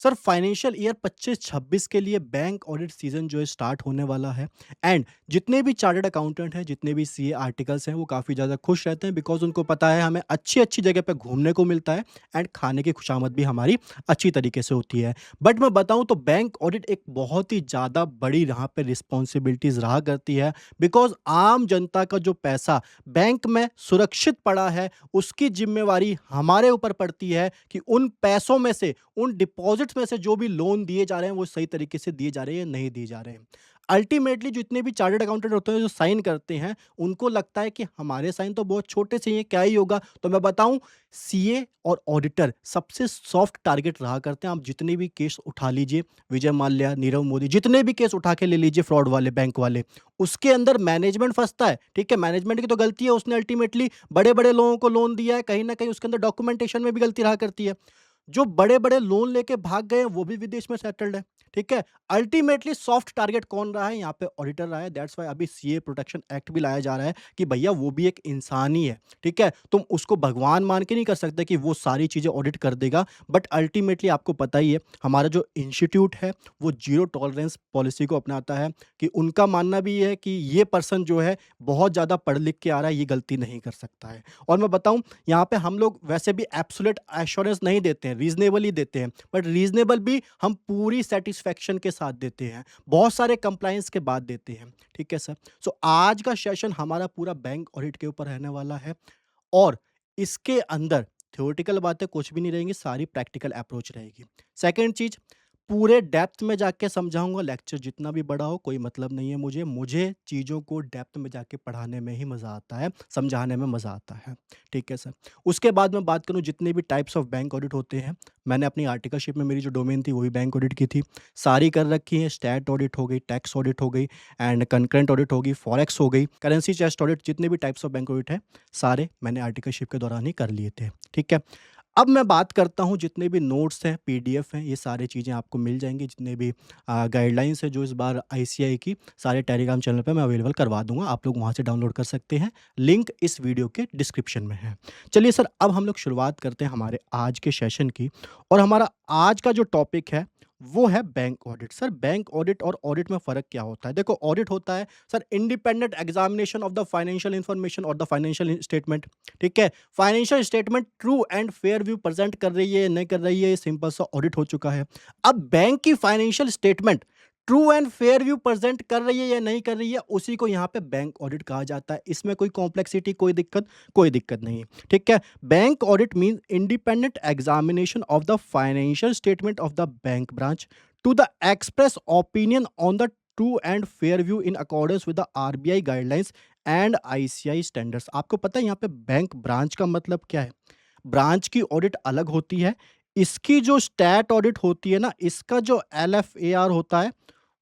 Sir financial year 25-26 के लिए bank audit season जो है स्टार्ट होने वाला है एंड जितने भी चार्टर्ड अकाउंटेंट हैं, जितने भी सीए आर्टिकल्स हैं, वो काफ़ी ज़्यादा खुश रहते हैं बिकॉज़ उनको पता है हमें अच्छी-अच्छी जगह पे घूमने को मिलता है एंड खाने की खुशामद भी हमारी अच्छी तरीके से होती है। बट मैं बताऊँ तो बैंक ऑडिट एक बहुत ही ज़्यादा बड़ी यहाँ पे रिस्पॉन्सिबिलिटीज़ रहा करती है बिकॉज़ आम जनता का जो पैसा बैंक में सुरक्षित पड़ा है, उसकी ज़िम्मेवारी हमारे ऊपर पड़ती है कि उन पैसों में से, उन डिपॉज़िट्स में से जो भी लोन दिए जा रहे हैं, वो सही तरीके से दिए जा रहे हैं या नहीं दिए जा रहे हैं। अल्टीमेटली जितने भी चार्टर्ड अकाउंटेंट होते हैं, जो साइन करते हैं, उनको लगता है कि हमारे साइन तो बहुत छोटे से ही हैं, क्या ही होगा? तो मैं बताऊँ, सीए और ऑडिटर सबसे सॉफ्ट टारगेट रहा करते हैं। आप जितने भी केस उठा लीजिए, विजय माल्या, नीरव मोदी, जितने भी केस उठा के ले लीजिए फ्रॉड वाले, बैंक वाले, उसके अंदर मैनेजमेंट फँसता है, ठीक है? मैनेजमेंट की तो गलती है, उसने अल्टीमेटली बड़े-बड़े लोगों को लोन दिया है, कहीं न कहीं उसके अंदर डॉक्यूमेंटेशन में भी गलती रहा करती है। जो बड़े-बड़े लोन लेके भाग गए हैं, वो भी विदेश में सेटल्ड है, ठीक है? अल्टीमेटली सॉफ्ट टारगेट कौन रहा है? यहाँ पे ऑडिटर रहा है, दैट्स व्हाई अभी सीए प्रोटेक्शन एक्ट भी लाया जा रहा है कि भैया वो भी एक इंसान ही है, ठीक है? तुम उसको भगवान मान के नहीं कर सकते कि वो सारी चीज़ें ऑडिट कर देगा, बट अल्टीमेटली आपको पता ही है, हमारा जो इंस्टीट्यूट है, वो ज़ीरो टॉलरेंस पॉलिसी को अपनाता है कि उनका मानना भी ये है कि ये पर्सन जो है, बहुत ज़्यादा पढ़ लिख के आ रहा है, ये गलती नहीं कर सकता है। और मैं बताऊँ, यहाँ पे हम लोग वैसे भी एब्सोल्यूट एश्योरेंस नहीं देते हैं, रीज़नेबल ही देते हैं। बट रीज़नेबल भी हम पूरी सैटिस्फैक्शन के साथ देते हैं। बहुत सारे कंप्लायंस के बाद देते हैं। ठीक है सर? सो आज का सेशन हमारा पूरा बैंक ऑडिट के ऊपर रहने वाला है और इसके अंदर थ्योरेटिकल बातें कुछ भी नहीं रहेंगी, सारी प्रैक्टिकल अप्रोच रहेगी। सेकंड चीज़, पूरे डेप्थ में जाके समझाऊँगा, लेक्चर जितना भी बड़ा हो कोई मतलब नहीं है मुझे। मुझे चीज़ों को डेप्थ में जाके पढ़ाने में ही मज़ा आता है, समझाने में मज़ा आता है। ठीक है सर? उसके बाद मैं बात करूँ जितने भी टाइप्स ऑफ बैंक ऑडिट होते हैं, मैंने अपनी आर्टिकलशिप में मेरी जो डोमेन थी वो भी बैंक ऑडिट की थी। सारी कर रखी हैं, स्टैट ऑडिट हो गई, टैक्स ऑडिट हो गई एंड कंकरेंट ऑडिट हो गई, फॉरेक्स हो गई, करेंसी चेस्ट ऑडिट, जितने भी टाइप्स ऑफ बैंक ऑडिट हैं, सारे मैंने आर्टिकलशिप के दौरान ही कर लिए थे। ठीक है? अब मैं बात करता हूँ जितने भी नोट्स हैं, पीडीएफ हैं, ये सारी चीज़ें आपको मिल जाएँगी। जितने भी गाइडलाइंस हैं जो इस बार आईसीएआई की, सारे टेलीग्राम चैनल पे मैं अवेलेबल करवा दूँगा। आप लोग वहाँ से डाउनलोड कर सकते हैं। लिंक इस वीडियो के डिस्क्रिप्शन में है। चलिए सर, अब हम लोग शुरुआत करते हैं हमारे आज के सेशन की और हमारा आज का जो टॉपिक है, वो है bank audit. Sir, bank audit और ऑडिट में फ़र्क क्या होता है? देखो, ऑडिट होता है sir independent examination of the financial information और द फाइनेंशियल स्टेटमेंट, ठीक है? Financial statement true and fair view present कर रही है या नहीं कर रही है, ये सिंपल सा ऑडिट हो चुका है। अब बैंक की financial statement true and fair view present कर रही है या नहीं कर रही है, उसी को यहाँ पे बैंक ऑडिट कहा जाता है। इसमें कोई कॉम्प्लेक्सिटी, कोई दिक्कत नहीं है, ठीक है? Bank audit means independent examination of the financial statement of the bank branch to the express opinion on the true and fair view in accordance with the RBI guidelines and ICI standards. आपको पता है यहाँ पे bank branch का मतलब क्या है? Branch की ऑडिट अलग होती है। इसकी जो स्टैट ऑडिट होती है ना, इसका जो एलएफएआर होता है,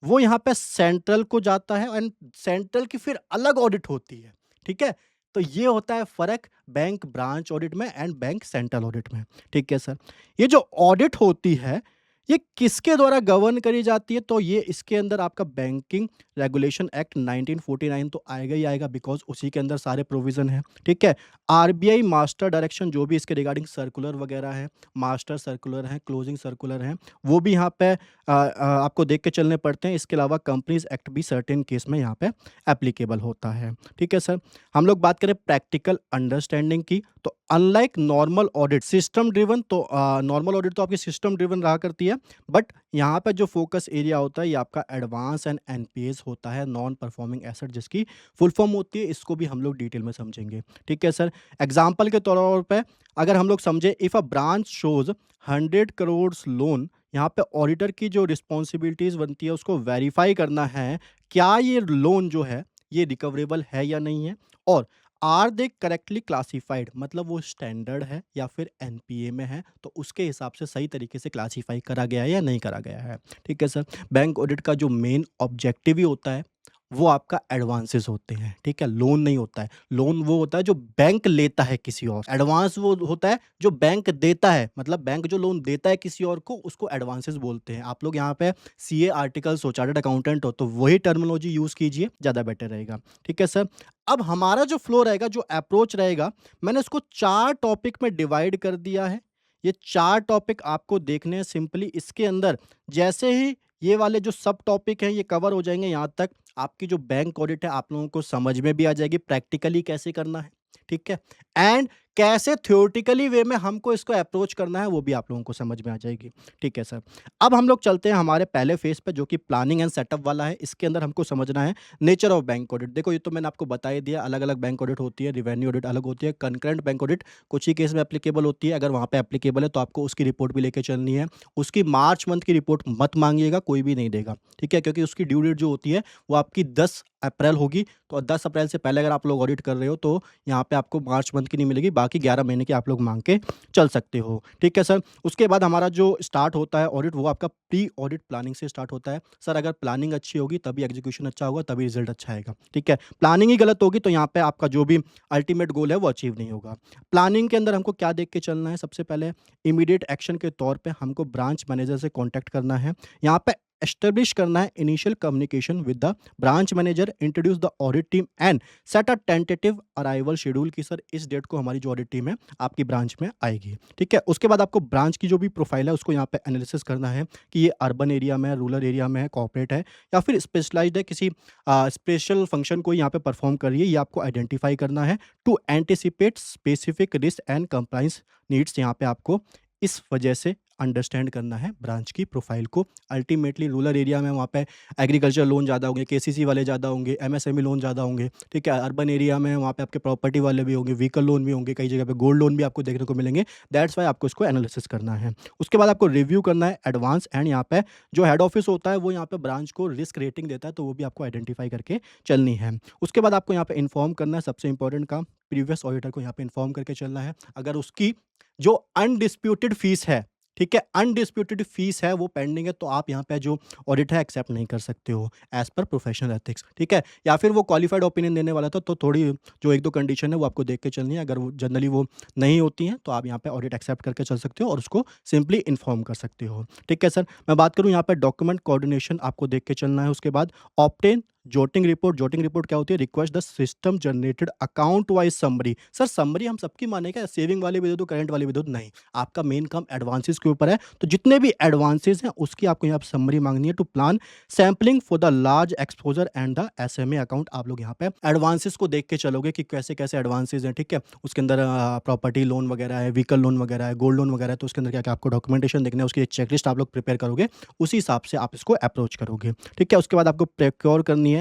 वो यहाँ पे सेंट्रल को जाता है एंड सेंट्रल की फिर अलग ऑडिट होती है, ठीक है? तो ये होता है फ़र्क बैंक ब्रांच ऑडिट में एंड बैंक सेंट्रल ऑडिट में, ठीक है सर? ये जो ऑडिट होती है, ये किसके द्वारा गवर्न करी जाती है? तो ये इसके अंदर आपका बैंकिंग रेगुलेशन एक्ट 1949 तो आएगा ही आएगा बिकॉज़ उसी के अंदर सारे प्रोविज़न हैं, ठीक है? आरबीआई मास्टर डायरेक्शन जो भी इसके रिगार्डिंग सर्कुलर वगैरह है, मास्टर सर्कुलर हैं, क्लोजिंग सर्कुलर हैं, वो भी यहाँ पे आपको देख के चलने पड़ते हैं। इसके अलावा कंपनीज़ एक्ट भी सर्टेन केस में यहाँ पे एप्लीकेबल होता है, ठीक है सर? हम लोग बात करें प्रैक्टिकल अंडरस्टैंडिंग की, तो unlike normal audit system driven, तो नॉर्मल ऑडिट तो आपकी सिस्टम ड्रिवन रहा करती है, बट यहाँ पे जो फोकस एरिया होता है ये आपका एडवांस एंड एनपीएस होता है, नॉन परफॉर्मिंग एसेट जिसकी फुल फॉर्म होती है। इसको भी हम लोग डिटेल में समझेंगे, ठीक है सर? एग्जाम्पल के तौर पे अगर हम लोग समझे, if a branch shows 100 crore loan, यहाँ पे ऑडिटर की जो रिस्पॉन्सिबिलिटीज बनती है उसको वेरीफाई करना है, क्या ये लोन जो है ये रिकवरेबल है या नहीं है, और आर दे करेक्टली क्लासिफाइड, मतलब वो स्टैंडर्ड है या फिर एनपीए में है, तो उसके हिसाब से सही तरीके से क्लासिफाई करा गया है या नहीं करा गया है, ठीक है सर? बैंक ऑडिट का जो मेन ऑब्जेक्टिव ही होता है, वो आपका एडवांसेस होते हैं, ठीक है? लोन नहीं होता है। लोन वो होता है जो बैंक लेता है किसी और, एडवांस वो होता है जो बैंक देता है, मतलब बैंक जो लोन देता है किसी और को, उसको एडवांसेस बोलते हैं। आप लोग यहाँ पे सीए आर्टिकल्स हो, चार्टर्ड अकाउंटेंट हो, तो वही टर्मिनोलॉजी यूज़ कीजिए, ज़्यादा बेटर रहेगा, ठीक है सर? अब हमारा जो फ्लो रहेगा, जो अप्रोच रहेगा, मैंने उसको 4 टॉपिक में डिवाइड कर दिया है। ये 4 टॉपिक आपको देखने हैं सिंपली इसके अंदर। जैसे ही ये वाले जो सब टॉपिक हैं ये कवर हो जाएँगे यहाँ तक, आपकी जो बैंक ऑडिट है आप लोगों को समझ में भी आ जाएगी प्रैक्टिकली कैसे करना है, ठीक है? एंड कैसे थ्योरेटिकली वे में हमको इसको अप्रोच करना है वो भी आप लोगों को समझ में आ जाएगी, ठीक है सर। अब हम लोग चलते हैं हमारे पहले फेज़ पे जो कि प्लानिंग एंड सेटअप वाला है। इसके अंदर हमको समझना है नेचर ऑफ बैंक ऑडिट। देखो ये तो मैंने आपको बता ही दिया, अलग-अलग बैंक ऑडिट होती है, रेवेन्यू ऑडिट अलग होती है, कंकरेंट बैंक ऑडिट कुछ ही केस में एप्लीकेबल होती है। अगर वहाँ पे एप्लीकेबल है तो आपको उसकी रिपोर्ट भी लेके चलनी है। उसकी मार्च मंथ की रिपोर्ट मत माँगिएगा, कोई भी नहीं देगा, ठीक है? क्योंकि उसकी ड्यू डेट जो होती है वो आपकी 10 अप्रैल होगी, तो 10 अप्रैल से पहले अगर आप लोग ऑडिट कर रहे हो तो यहाँ पे आपको मार्च मंथ की नहीं मिलेगी, बाकी 11 महीने की आप लोग माँग के चल सकते हो, ठीक है सर? उसके बाद हमारा जो स्टार्ट होता है ऑडिट वो आपका प्री ऑडिट प्लानिंग से स्टार्ट होता है। सर अगर प्लानिंग अच्छी होगी तभी एग्जीक्यूशन अच्छा होगा, तभी रिज़ल्ट अच्छा आएगा, ठीक है? प्लानिंग ही गलत होगी तो यहाँ पे आपका जो भी अल्टीमेट गोल है वो अचीव नहीं होगा। प्लानिंग के अंदर हमको क्या देख के चलना है, सबसे पहले इमीडिएट एक्शन के तौर पे हमको ब्रांच मैनेजर से कॉन्टैक्ट करना है। यहाँ पे एस्टेब्लिश करना है initial communication with the branch manager, introduce the audit team and set a tentative arrival schedule कि सर इस डेट को हमारी जो ऑडिट टीम है आपकी ब्रांच में आएगी, ठीक है? उसके बाद आपको ब्रांच की जो भी प्रोफाइल है उसको यहाँ पे एनालिसिस करना है कि ये अर्बन एरिया में है, रूरल एरिया में है, कॉर्पोरेट है या फिर स्पेशलाइज्ड है, किसी स्पेशल फंक्शन को यहाँ पे परफॉर्म कर रही है, ये आपको आइडेंटिफाई करना है to anticipate specific risk and compliance needs. यहाँ पे आपको इस वजह से अंडरस्टैंड करना है ब्रांच की प्रोफाइल को। अल्टीमेटली रूरल एरिया में वहाँ पे एग्रीकल्चर लोन ज़्यादा होंगे, केसीसी वाले ज़्यादा होंगे, एमएसएमई लोन ज़्यादा होंगे, ठीक है? अर्बन एरिया में वहाँ पे आपके प्रॉपर्टी वाले भी होंगे, व्हीकल लोन भी होंगे, कई जगह पे गोल्ड लोन भी आपको देखने को मिलेंगे। दैट्स व्हाई आपको इसको एनालिसिस करना है। उसके बाद आपको रिव्यू करना है एडवांस एंड यहाँ पे जो हेड ऑफिस होता है वो यहाँ पे ब्रांच को रिस्क रेटिंग देता है, तो वो भी आपको आइडेंटिफाई करके चलनी है। उसके बाद आपको यहाँ पे इन्फॉर्म करना है, सबसे इंपॉर्टेंट काम प्रीवियस ऑडिटर को यहाँ पे इन्फॉर्म करके चलना है। अगर उसकी जो अनडिस्प्यूटेड फीस है, ठीक है? अनडिस्प्यूटेड फीस है वो पेंडिंग है तो आप यहाँ पे जो ऑडिट है एक्सेप्ट नहीं कर सकते हो एज़ पर प्रोफेशनल एथिक्स, ठीक है? या फिर वो क्वालिफाइड ओपिनियन देने वाला था तो थोड़ी जो 1-2 कंडीशन है वो आपको देख के चलनी है। अगर वो जनरली वो नहीं होती हैं तो आप यहाँ पे ऑडिट एक्सेप्ट करके चल सकते हो और उसको सिंपली इन्फॉर्म कर सकते हो, ठीक है सर? मैं बात करूँ यहाँ पे डॉक्यूमेंट कोऑर्डिनेशन आपको देख के चलना है। उसके बाद obtain jotting report. Jotting report क्या होती है? Request the system generated account wise summary. Sir summary हम सबकी मानें सेविंग वाली भी दे दो, करंट वाली भी दो? नहीं, आपका मेन काम एडवांसेस के ऊपर है, तो जितने भी एडवांसेस हैं उसकी आपको यहाँ पे समरी माँगनी है to plan sampling for the large exposure and the SMA account. आप लोग यहाँ पे एडवांसेस को देख के चलोगे कि कैसे-कैसे एडवांसेस हैं, ठीक है? उसके अंदर प्रॉपर्टी लोन वगैरह है, व्हीकल लोन वगैरह है, गोल्ड लोन वगैरह है, तो उसके अंदर क्या-क्या आपको डॉक्यूमेंटेशन देखना है, उसकी एक चेकलिस्ट आप लोग प्रिपेयर करोगे, उसी हिसाब से आप इसको अप्रोच करोगे, ठीक है? उसके बाद आपको प्रोक्योर करनी है,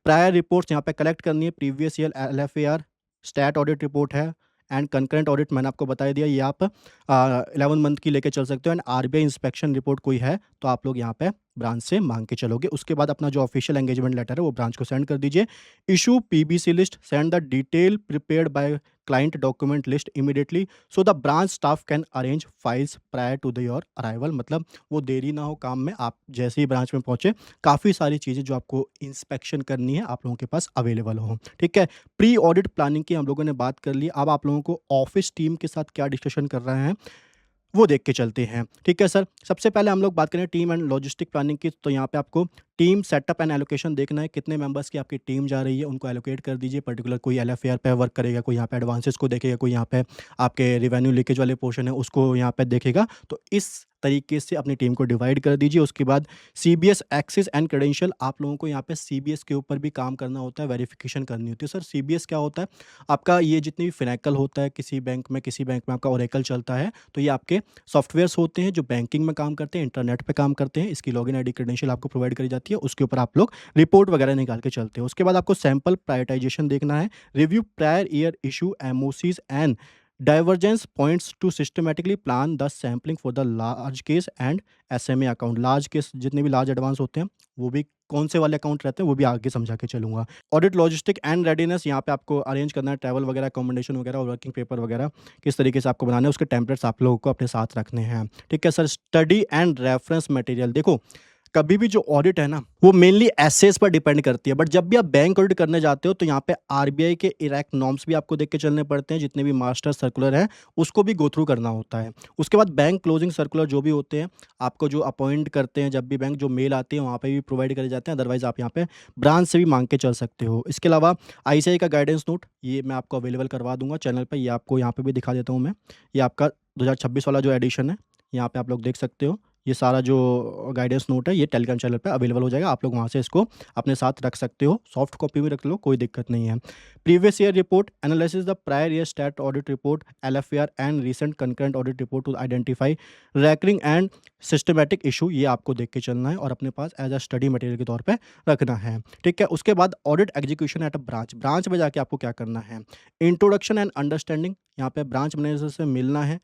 प्रायर रिपोर्ट्स यहाँ पे कलेक्ट करनी है, previous year LFAR, stat audit report है एंड कंकरेंट ऑडिट मैंने आपको बता ही दिया, ये आप 11 मंथ की लेके चल सकते हो एंड आरबीआई इंस्पेक्शन रिपोर्ट कोई है तो आप लोग यहाँ पे ब्रांच से मांग के चलोगे। उसके बाद अपना जो ऑफिशियल एंगेजमेंट लेटर है वो ब्रांच को सेंड कर दीजिए। Issue PBC list, send the detail prepared by client document list immediately so the branch staff can arrange files prior to the your arrival. मतलब वो देरी ना हो काम में, आप जैसे ही ब्रांच में पहुंचे काफ़ी सारी चीज़ें जो आपको इंस्पेक्शन करनी है आप लोगों के पास अवेलेबल हो, ठीक है? प्री ऑडिट प्लानिंग की हम लोगों ने बात कर ली, अब आप लोगों को ऑफिस टीम के साथ क्या डिस्कशन कर रहे हैं वो देख के चलते हैं, ठीक है सर? सबसे पहले हम लोग बात करें टीम एंड लॉजिस्टिक प्लानिंग की, तो यहाँ पे आपको टीम सेटअप एंड एलोकेशन देखना है, कितने मेंबर्स की आपकी टीम जा रही है, उनको एलोकेट कर दीजिए। पर्टिकुलर कोई एलएफएआर पे वर्क करेगा, कोई यहाँ पे एडवांसेस को देखेगा, कोई यहाँ पे आपके रिवेन्यू लीकेज वाले पोर्शन है उसको यहाँ पे देखेगा। तो इस तरीके से अपनी टीम को डिवाइड कर दीजिए। उसके बाद सीबीएस एक्सेस एंड क्रेडेंशियल, आप लोगों को यहाँ पे सीबीएस के ऊपर भी काम करना होता है, वेरिफिकेशन करनी होती है। सर सीबीएस क्या होता है? आपका ये जितनी भी फिनेकल होता है किसी बैंक में आपका ओरेकल चलता है, तो ये आपके सॉफ्टवेयर्स होते हैं जो बैंकिंग में काम करते हैं, इंटरनेट पे काम करते हैं। इसकी लॉगिन आईडी क्रेडेंशियल आपको प्रोवाइड करी जाती है, उसके ऊपर आप लोग रिपोर्ट वगैरह निकाल के चलते हो। उसके बाद आपको सैंपल प्रायोरिटाइजेशन देखना है, review prior year issue MOCs and divergence points to systematically plan the sampling for the large case and SMA account. Large case जितने भी लार्ज एडवांस होते हैं वो भी कौन से वाले अकाउंट रहते हैं वो भी आगे समझा के चलूंगा। ऑडिट लॉजिस्टिक एंड रेडीनेस, यहाँ पे आपको अरेंज करना है ट्रैवल वगैरह, अकोमोडेशन वगैरह और वर्किंग पेपर वगैरह किस तरीके से आपको बनाना है, उसके टेम्पलेट्स आप लोगों को अपने साथ रखने हैं, ठीक है sir? Study and reference material, देखो कभी भी जो ऑडिट है ना, वो मेनली एसेस पर डिपेंड करती है। बट जब भी आप बैंक ऑडिट करने जाते हो तो यहाँ पे आरबीआई के इरैक नॉर्म्स भी आपको देख के चलने पड़ते हैं, जितने भी मास्टर सर्कुलर हैं, उसको भी गो थ्रू करना होता है। उसके बाद बैंक क्लोजिंग सर्कुलर जो भी होते हैं, आपको जो अपॉइंट करते हैं जब भी बैंक, जो मेल आती है वहाँ पे भी प्रोवाइड करे जाते हैं, अदरवाइज़ आप यहाँ पे ब्रांच से भी माँग के चल सकते हो। इसके अलावा आईसीआई का गाइडेंस नोट, ये मैं आपको अवेलेबल करवा दूँगा चैनल पे, ये आपको यहाँ पे भी दिखा देता हूँ मैं। ये आपका 2026 वाला जो एडिशन है, यहाँ पे आप लोग देख सकते हो। ये सारा जो गाइडेंस नोट है, ये टेलीग्राम चैनल पे अवेलेबल हो जाएगा। आप लोग वहाँ से इसको अपने साथ रख सकते हो। सॉफ्ट कॉपी में रख लो, कोई दिक्कत नहीं है। Previous year report analysis the prior year stat audit report, LFR and recent concurrent audit report to identify recurring and systematic issue, ये आपको देख के चलना है और अपने पास एज अ स्टडी मटेरियल के तौर पे रखना है। ठीक है? उसके बाद audit execution at a branch, branch में जाके आपको क्या करना है? इंट्रोडक्शन एंड अंडरस्टैंडिंग, यहाँ पे ब्रांच मैनेजर से मिलना है।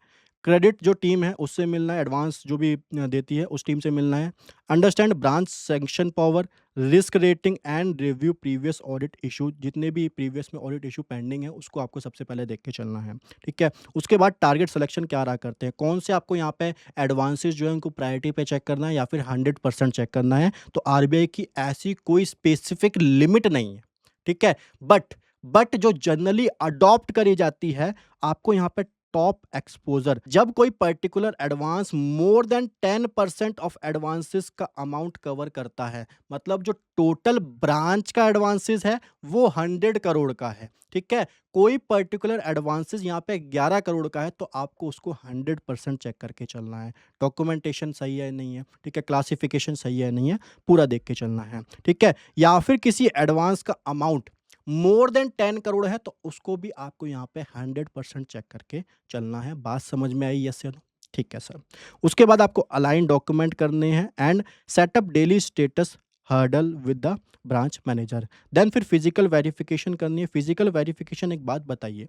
क्रेडिट जो टीम है उससे मिलना है, एडवांस जो भी देती है उस टीम से मिलना है। Understand branch sanction power, risk rating and review previous audit issue, जितने भी प्रीवियस में ऑडिट इशू पेंडिंग है उसको आपको सबसे पहले देख के चलना है। ठीक है? उसके बाद टारगेट सिलेक्शन क्या रहा करते हैं, कौन से आपको यहाँ पे एडवांसेस जो है उनको प्रायोरिटी पे चेक करना है या फिर 100% चेक करना है। तो आरबीआई की ऐसी कोई स्पेसिफिक लिमिट नहीं है। ठीक है? बट जो जनरली अडॉप्ट करी जाती है, आपको यहाँ पे टॉप एक्सपोजर, जब कोई particular advance more than 10% of advances का अमाउंट कवर करता है, मतलब जो टोटल ब्रांच का एडवांसेस है वो 100 करोड़ का है। ठीक है? कोई पर्टिकुलर एडवांसेस यहाँ पे 11 करोड़ का है तो आपको उसको 100% चेक करके चलना है। डॉक्यूमेंटेशन सही है नहीं है, ठीक है, क्लासिफिकेशन सही है नहीं है, पूरा देख के चलना है। ठीक है? या फिर किसी एडवांस का अमाउंट मोर देन 10 करोड़ है तो उसको भी आपको यहाँ पे 100% चेक करके चलना है। बात समझ में आई? यस या नो? ठीक है सर। उसके बाद आपको अलाइन डॉक्यूमेंट करने हैं and setup daily status huddle with the branch manager. Then फिर फिजिकल वेरिफिकेशन करनी है। फिजिकल वेरिफिकेशन, एक बात बताइए,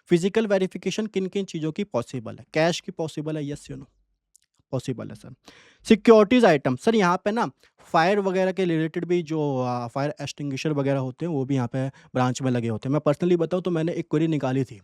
फिजिकल वेरिफिकेशन किन किन चीज़ों की पॉसिबल है? कैश की पॉसिबल है? यस या नो? पॉसिबल है सर। सिक्योरिटीज़ आइटम, सर यहाँ पे ना फायर वगैरह के रिलेटेड भी जो फायर एक्सटिंग्विशर वगैरह होते हैं वो भी यहाँ पे ब्रांच में लगे होते हैं। मैं पर्सनली बताऊँ तो मैंने एक क्वेरी निकाली थी।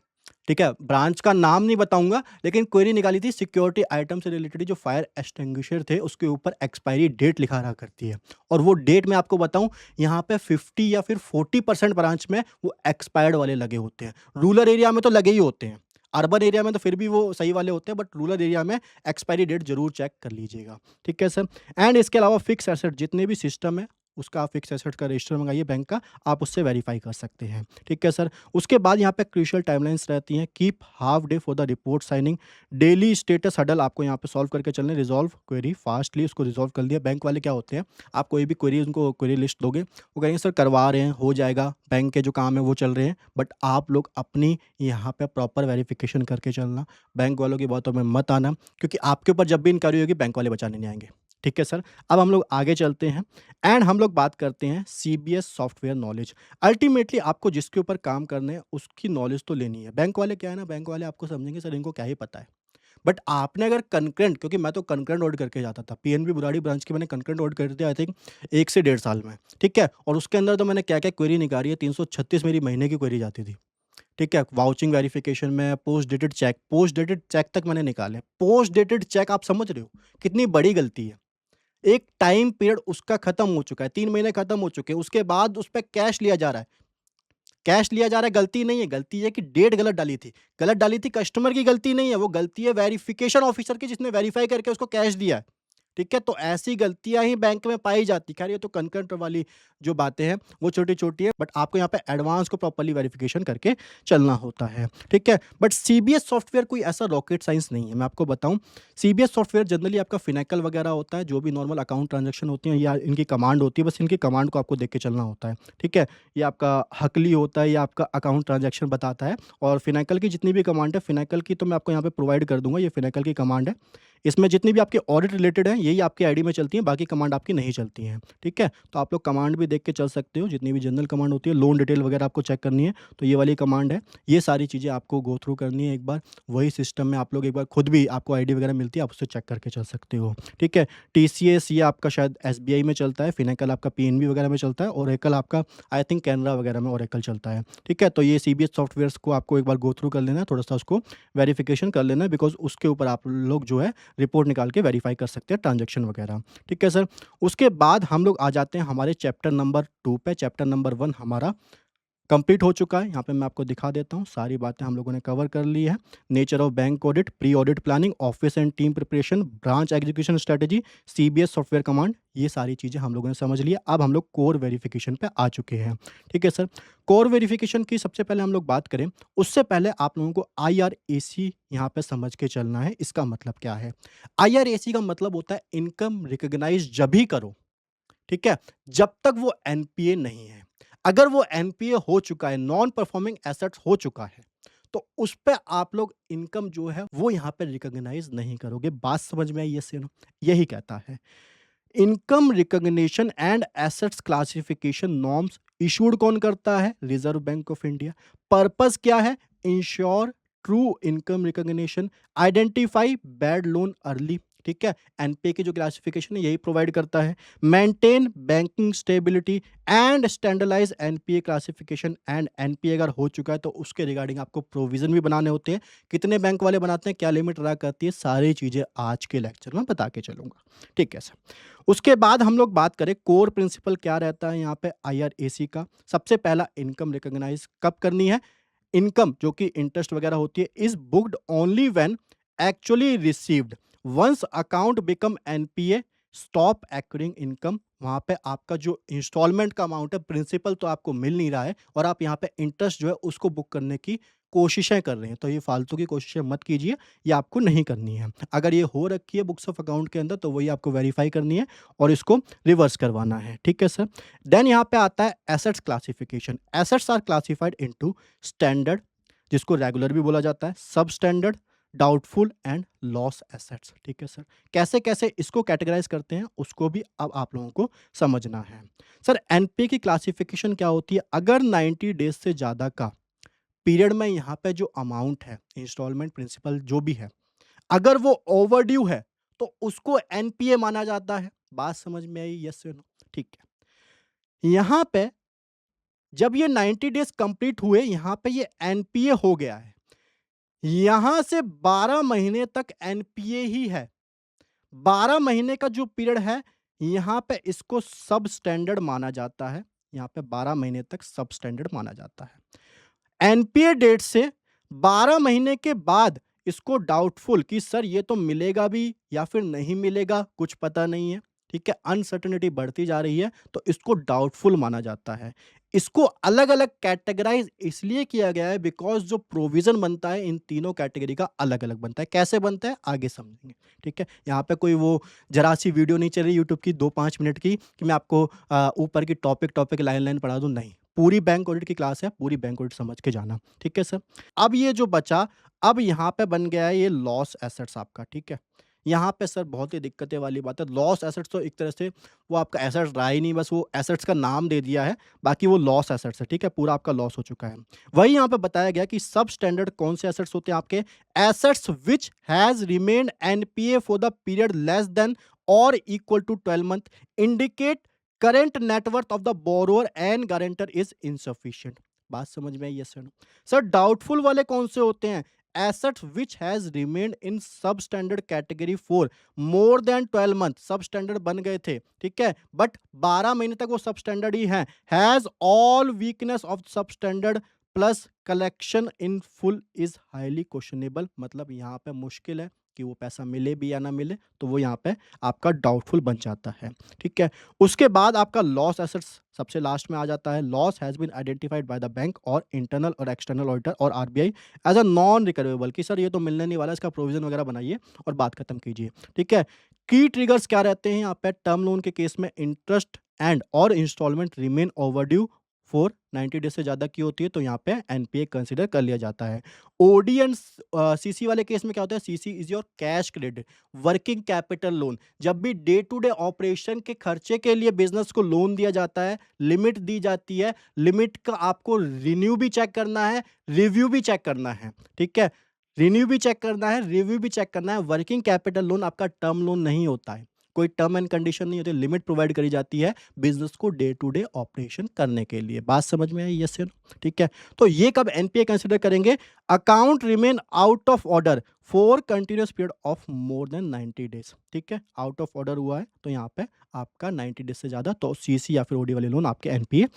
ठीक है? ब्रांच का नाम नहीं बताऊँगा, लेकिन क्वेरी निकाली थी सिक्योरिटी आइटम से रिलेटेड। जो फायर एक्सटिंग्विशर थे उसके ऊपर एक्सपायरी डेट लिखा रहा करती है और वो डेट मैं आपको बताऊँ, यहाँ पे 50 या फिर 40% ब्रांच में वो एक्सपायर्ड वाले लगे होते हैं। रूरल एरिया में तो लगे ही होते हैं। अर्बन एरिया में तो फिर भी वो सही वाले होते हैं, बट रूरल एरिया में एक्सपायरी डेट ज़रूर चेक कर लीजिएगा। ठीक है सर? एंड इसके अलावा फिक्स एसेट, जितने भी सिस्टम है उसका आप फिक्स एसेट का रजिस्टर मंगाइए बैंक का, आप उससे वेरीफाई कर सकते हैं। ठीक है सर? उसके बाद यहाँ पे क्रूशियल टाइमलाइन्स रहती हैं। Keep half day for the report signing, daily status huddle आपको यहाँ पे सॉल्व करके चलना है। रिजॉल्व क्वेरी फास्टली, उसको रिजॉल्व कर दिया। बैंक वाले क्या होते हैं, आप कोई भी क्वेरी उनको क्वेरी लिस्ट दोगे, वो कहेंगे सर करवा रहे हैं, हो जाएगा, बैंक के जो काम है वो चल रहे हैं, बट आप लोग अपनी यहाँ पे प्रॉपर वेरिफिकेशन करके चलना। बैंक वालों की बातों में मत आना, क्योंकि आपके ऊपर जब भी इंक्वायरी होगी बैंक वाले बचाने नहीं आएंगे। ठीक है सर? अब हम लोग आगे चलते हैं एंड हम लोग बात करते हैं सीबीएस सॉफ्टवेयर नॉलेज। अल्टीमेटली आपको जिसके ऊपर काम करने हैं उसकी नॉलेज तो लेनी है। बैंक वाले क्या है ना, बैंक वाले आपको समझेंगे सर इनको क्या ही पता है। बट आपने अगर कंकरेंट, क्योंकि मैं तो कंकरेंट ऑडिट करके जाता था, पीएनबी बुराड़ी ब्रांच की मैंने कंकरेंट ऑडिट कर दिया आई थिंक 1 से 1.5 साल में। ठीक है? और उसके अंदर तो मैंने क्या-क्या क्वेरी निकाली है, 336 मेरी महीने की क्वेरी जाती थी। ठीक है? वाउचिंग वेरिफिकेशन में पोस्ट डेटेड चेक तक मैंने निकाले। पोस्ट डेटेड चेक, आप समझ रहे हो कितनी बड़ी गलती है। एक टाइम पीरियड उसका खत्म हो चुका है, 3 महीने खत्म हो चुके हैं, उसके बाद उस पे कैश लिया जा रहा है। कैश लिया जा रहा है, गलती नहीं है, गलती ये है कि डेट गलत डाली थी। गलत डाली थी, कस्टमर की गलती नहीं है, वो गलती है वेरिफिकेशन ऑफिसर की जिसने वेरीफाई करके उसको कैश दिया है। ठीक है? तो ऐसी गलतियाँ ही बैंक में पाई जाती। खैर ये तो कंकरेंट वाली जो बातें हैं वो छोटी-छोटी है, बट आपको यहाँ पे एडवांस को प्रॉपर्ली वेरिफिकेशन करके चलना होता है। ठीक है? बट सीबीएस सॉफ्टवेयर कोई ऐसा रॉकेट साइंस नहीं है। मैं आपको बताऊँ, सीबीएस सॉफ्टवेयर जनरली आपका फिनेकल वगैरह होता है, जो भी नॉर्मल अकाउंट ट्रांज़ैक्शन होती हैं या इनकी कमांड होती है, बस इनकी कमांड को आपको देख के चलना होता है। ठीक है? ये आपका हकली होता है, ये आपका अकाउंट ट्रांज़ैक्शन बताता है, और फिनेकल की जितनी भी कमांड है, फिनेकल की तो मैं आपको यहाँ पे प्रोवाइड कर दूँगा, ये फिनेकल की कमांड है। इसमें जितनी भी आपके ऑडिट रिलेटेड हैं, यही आपके आईडी में चलती हैं, बाकी कमांड आपकी नहीं चलती हैं। ठीक है? तो आप लोग कमांड भी देख के चल सकते हो, जितनी भी जनरल कमांड होती है, लोन डिटेल वगैरह आपको चेक करनी है, तो ये वाली कमांड है। ये सारी चीज़ें आपको गो थ्रू करनी है एक बार, वही सिस्टम में आप लोग एक बार खुद भी, आपको आईडी वगैरह मिलती है, आप उससे चेक करके चल सकते हो। ठीक है? टीसीएस ये आपका शायद एसबीआई में चलता है, फिनेकल आपका पीएनबी वगैरह में चलता है, ओरेकल आपका आई थिंक कैनरा वगैरह में ओरेकल चलता है। ठीक है? तो ये सीबीएस सॉफ्टवेयर्स को आपको एक बार गो थ्रू कर लेना है, थोड़ा-सा उसको वेरिफिकेशन कर लेना है, बिकॉज़ उसके ऊपर आप लोग जो है रिपोर्ट निकाल के वेरीफ़ाई कर सकते हैं ट्रांज़ैक्शन वगैरह। ठीक है सर? उसके बाद हम लोग आ जाते हैं हमारे चैप्टर नंबर 2 पे। चैप्टर नंबर 1 हमारा कंप्लीट हो चुका है। यहाँ पे मैं आपको दिखा देता हूँ, सारी बातें हम लोगों ने कवर कर ली है। Nature of bank audit, pre audit planning, office and team preparation, branch execution strategy, CBS software command, ये सारी चीज़ें हम लोगों ने समझ लिया। अब हम लोग कोर वेरिफिकेशन पे आ चुके हैं। ठीक है सर? कोर वेरिफिकेशन की सबसे पहले हम लोग बात करें, उससे पहले आप लोगों को आईआरएसी यहाँ पे समझ के चलना है। इसका मतलब क्या है? आईआरएसी का मतलब होता है इनकम रिकॉग्नाइज़ जभी करो, ठीक है? जब तक वो एनपीए नहीं है। अगर वो एनपीए हो चुका है, नॉन परफॉर्मिंग एसेट्स हो चुका है, तो उस पे आप लोग इनकम जो है वो यहाँ पे रिकॉग्नाइज़ नहीं करोगे। बात समझ में आई यस या नो? यही कहता है। Income recognition and assets classification norms issued कौन करता है? Reserve bank of India. Purpose क्या है? Ensure true income recognition, identify bad loan early. ठीक है? एनपीए की जो क्लासिफिकेशन है यही प्रोवाइड करता है। Maintain banking stability and standardise NPA classification, and NPA अगर हो चुका है तो उसके रिगार्डिंग आपको प्रोविजन भी बनाने होते हैं। कितने बैंक वाले बनाते हैं, क्या लिमिट रहा करती है, सारी चीजें आज के लेक्चर में बता के चलूंगा। ठीक है सर? उसके बाद हम लोग बात करें कोर प्रिंसिपल क्या रहता है यहाँ पे आईआरएसी का। सबसे पहला, इनकम रिकॉग्नाइज कब करनी है? इनकम जो कि इंटरेस्ट वगैरह होती है is booked only when actually received. Once account become NPA stop accruing income. वहां पे आपका जो इंस्टॉलमेंट का अमाउंट है, प्रिंसिपल तो आपको मिल नहीं रहा है और आप यहाँ पे इंटरेस्ट जो है उसको बुक करने की कोशिशें कर रहे हैं, तो ये फालतू की कोशिशें मत कीजिए, ये आपको नहीं करनी है। अगर ये हो रखी है बुक्स ऑफ अकाउंट के अंदर तो वही आपको वेरीफाई करनी है और इसको रिवर्स करवाना है। ठीक है सर? देन यहाँ पे आता है assets classification. Assets are classified into standard, जिसको रेगुलर भी बोला जाता है, sub standard, doubtful and loss assets. ठीक है सर? कैसे कैसे इसको कैटेगराइज करते हैं उसको भी अब आप लोगों को समझना है। सर एनपीए की क्लासिफिकेशन क्या होती है? अगर 90 डेज से ज़्यादा का पीरियड में यहाँ पे जो अमाउंट है, इंस्टॉलमेंट प्रिंसिपल जो भी है, अगर वो ओवरड्यू है तो उसको एनपीए माना जाता है। बात समझ में आई यस या नो? ठीक है। यहाँ पे जब ये 90 डेज कंप्लीट हुए, यहाँ पे ये एनपीए हो गया है, यहाँ से 12 महीने तक एनपीए ही है। 12 महीने का जो पीरियड है, यहाँ पे इसको सब स्टैंडर्ड माना जाता है। यहाँ पे 12 महीने तक सब स्टैंडर्ड माना जाता है। एनपीए डेट से 12 महीने के बाद इसको डाउटफुल कि सर ये तो मिलेगा भी या फिर नहीं मिलेगा, कुछ पता नहीं है। ठीक है? अनसर्टेनिटी बढ़ती जा रही है तो इसको डाउटफुल माना जाता है। इसको अलग-अलग कैटेगराइज़ इसलिए किया गया है बिकॉज़ जो प्रोविज़न बनता है इन तीनों कैटेगरी का अलग-अलग बनता है। कैसे बनता है आगे समझेंगे। ठीक है? यहाँ पे कोई वो ज़रा-सी वीडियो नहीं चल रही यूट्यूब की 2-5 मिनट की कि मैं आपको ऊपर की टॉपिक लाइन-लाइन पढ़ा दूँ, नहीं। पूरी बैंक ऑडिट की क्लास है, पूरी बैंक ऑडिट समझ के जाना। ठीक है सर? अब ये जो बचा, अब यहाँ पे बन गया है ये लॉस एसेट्स आपका। ठीक है? यहाँ पे सर बहुत ही दिक्कतें वाली बात है। लॉस एसेट्स तो एक तरह से वो आपका एसेट्स रहा ही नहीं, बस वो एसेट्स का नाम दे दिया है, बाकी वो लॉस एसेट्स है। ठीक है? पूरा आपका लॉस हो चुका है। वही यहाँ पे बताया गया कि सब स्टैंडर्ड कौन से एसेट्स होते हैं आपके? Assets which has remained NPA for the period less than और equal to 12 month, indicate current net worth of the borrower and guarantor is insufficient. बात समझ में आई यस और नो? सर डाउटफुल वाले कौन से होते हैं? Assets which has remained in substandard category for more than 12 month. Substandard बन गए थे, ठीक है, बट 12 महीने तक वो सब स्टैंडर्ड ही हैं। हैज ऑल वीकनेस ऑफ सब standard plus collection in full is highly questionable. मतलब यहाँ पे मुश्किल है कि वो पैसा मिले भी या ना मिले, तो वो यहाँ पे आपका डाउटफुल बन जाता है। ठीक है? उसके बाद आपका लॉस एसेट्स सबसे लास्ट में आ जाता है। Loss has been identified by the bank और इंटरनल और एक्सटर्नल ऑडिटर और RBI as a non recoverable, कि सर ये तो मिलने नहीं वाला, इसका प्रोविजन वगैरह बनाइए और बात खत्म कीजिए। ठीक है? की ट्रिगर्स क्या रहते हैं यहाँ पे? टर्म लोन के केस में इंटरेस्ट एंड और instalment remain overdue for 90 days से ज़्यादा की होती है तो यहाँ पे एनपीए कंसीडर कर लिया जाता है। ओडी एंड सीसी वाले केस में क्या होता है? CC is your cash credit, working capital loan. जब भी डे टू डे ऑपरेशन के खर्चे के लिए बिजनेस को लोन दिया जाता है, लिमिट दी जाती है, लिमिट का आपको रिन्यू भी चेक करना है, रिव्यू भी चेक करना है। ठीक है? रिन्यू भी चेक करना है, रिव्यू भी चेक करना है। वर्किंग कैपिटल लोन आपका टर्म लोन नहीं होता है। कोई टर्म एंड कंडीशन नहीं होती, लिमिट प्रोवाइड करी जाती है बिज़नेस को डे टू डे ऑपरेशन करने के लिए। बात समझ में आई? यस या नो? ठीक है। तो ये कब एनपीए कंसीडर करेंगे? Account remain out of order for continuous period of more than 90 days. ठीक है, आउट ऑफ ऑर्डर हुआ है तो यहाँ पे आपका 90 डेज से ज़्यादा तो सीसी या फिर ओडी वाले लोन आपके एनपीए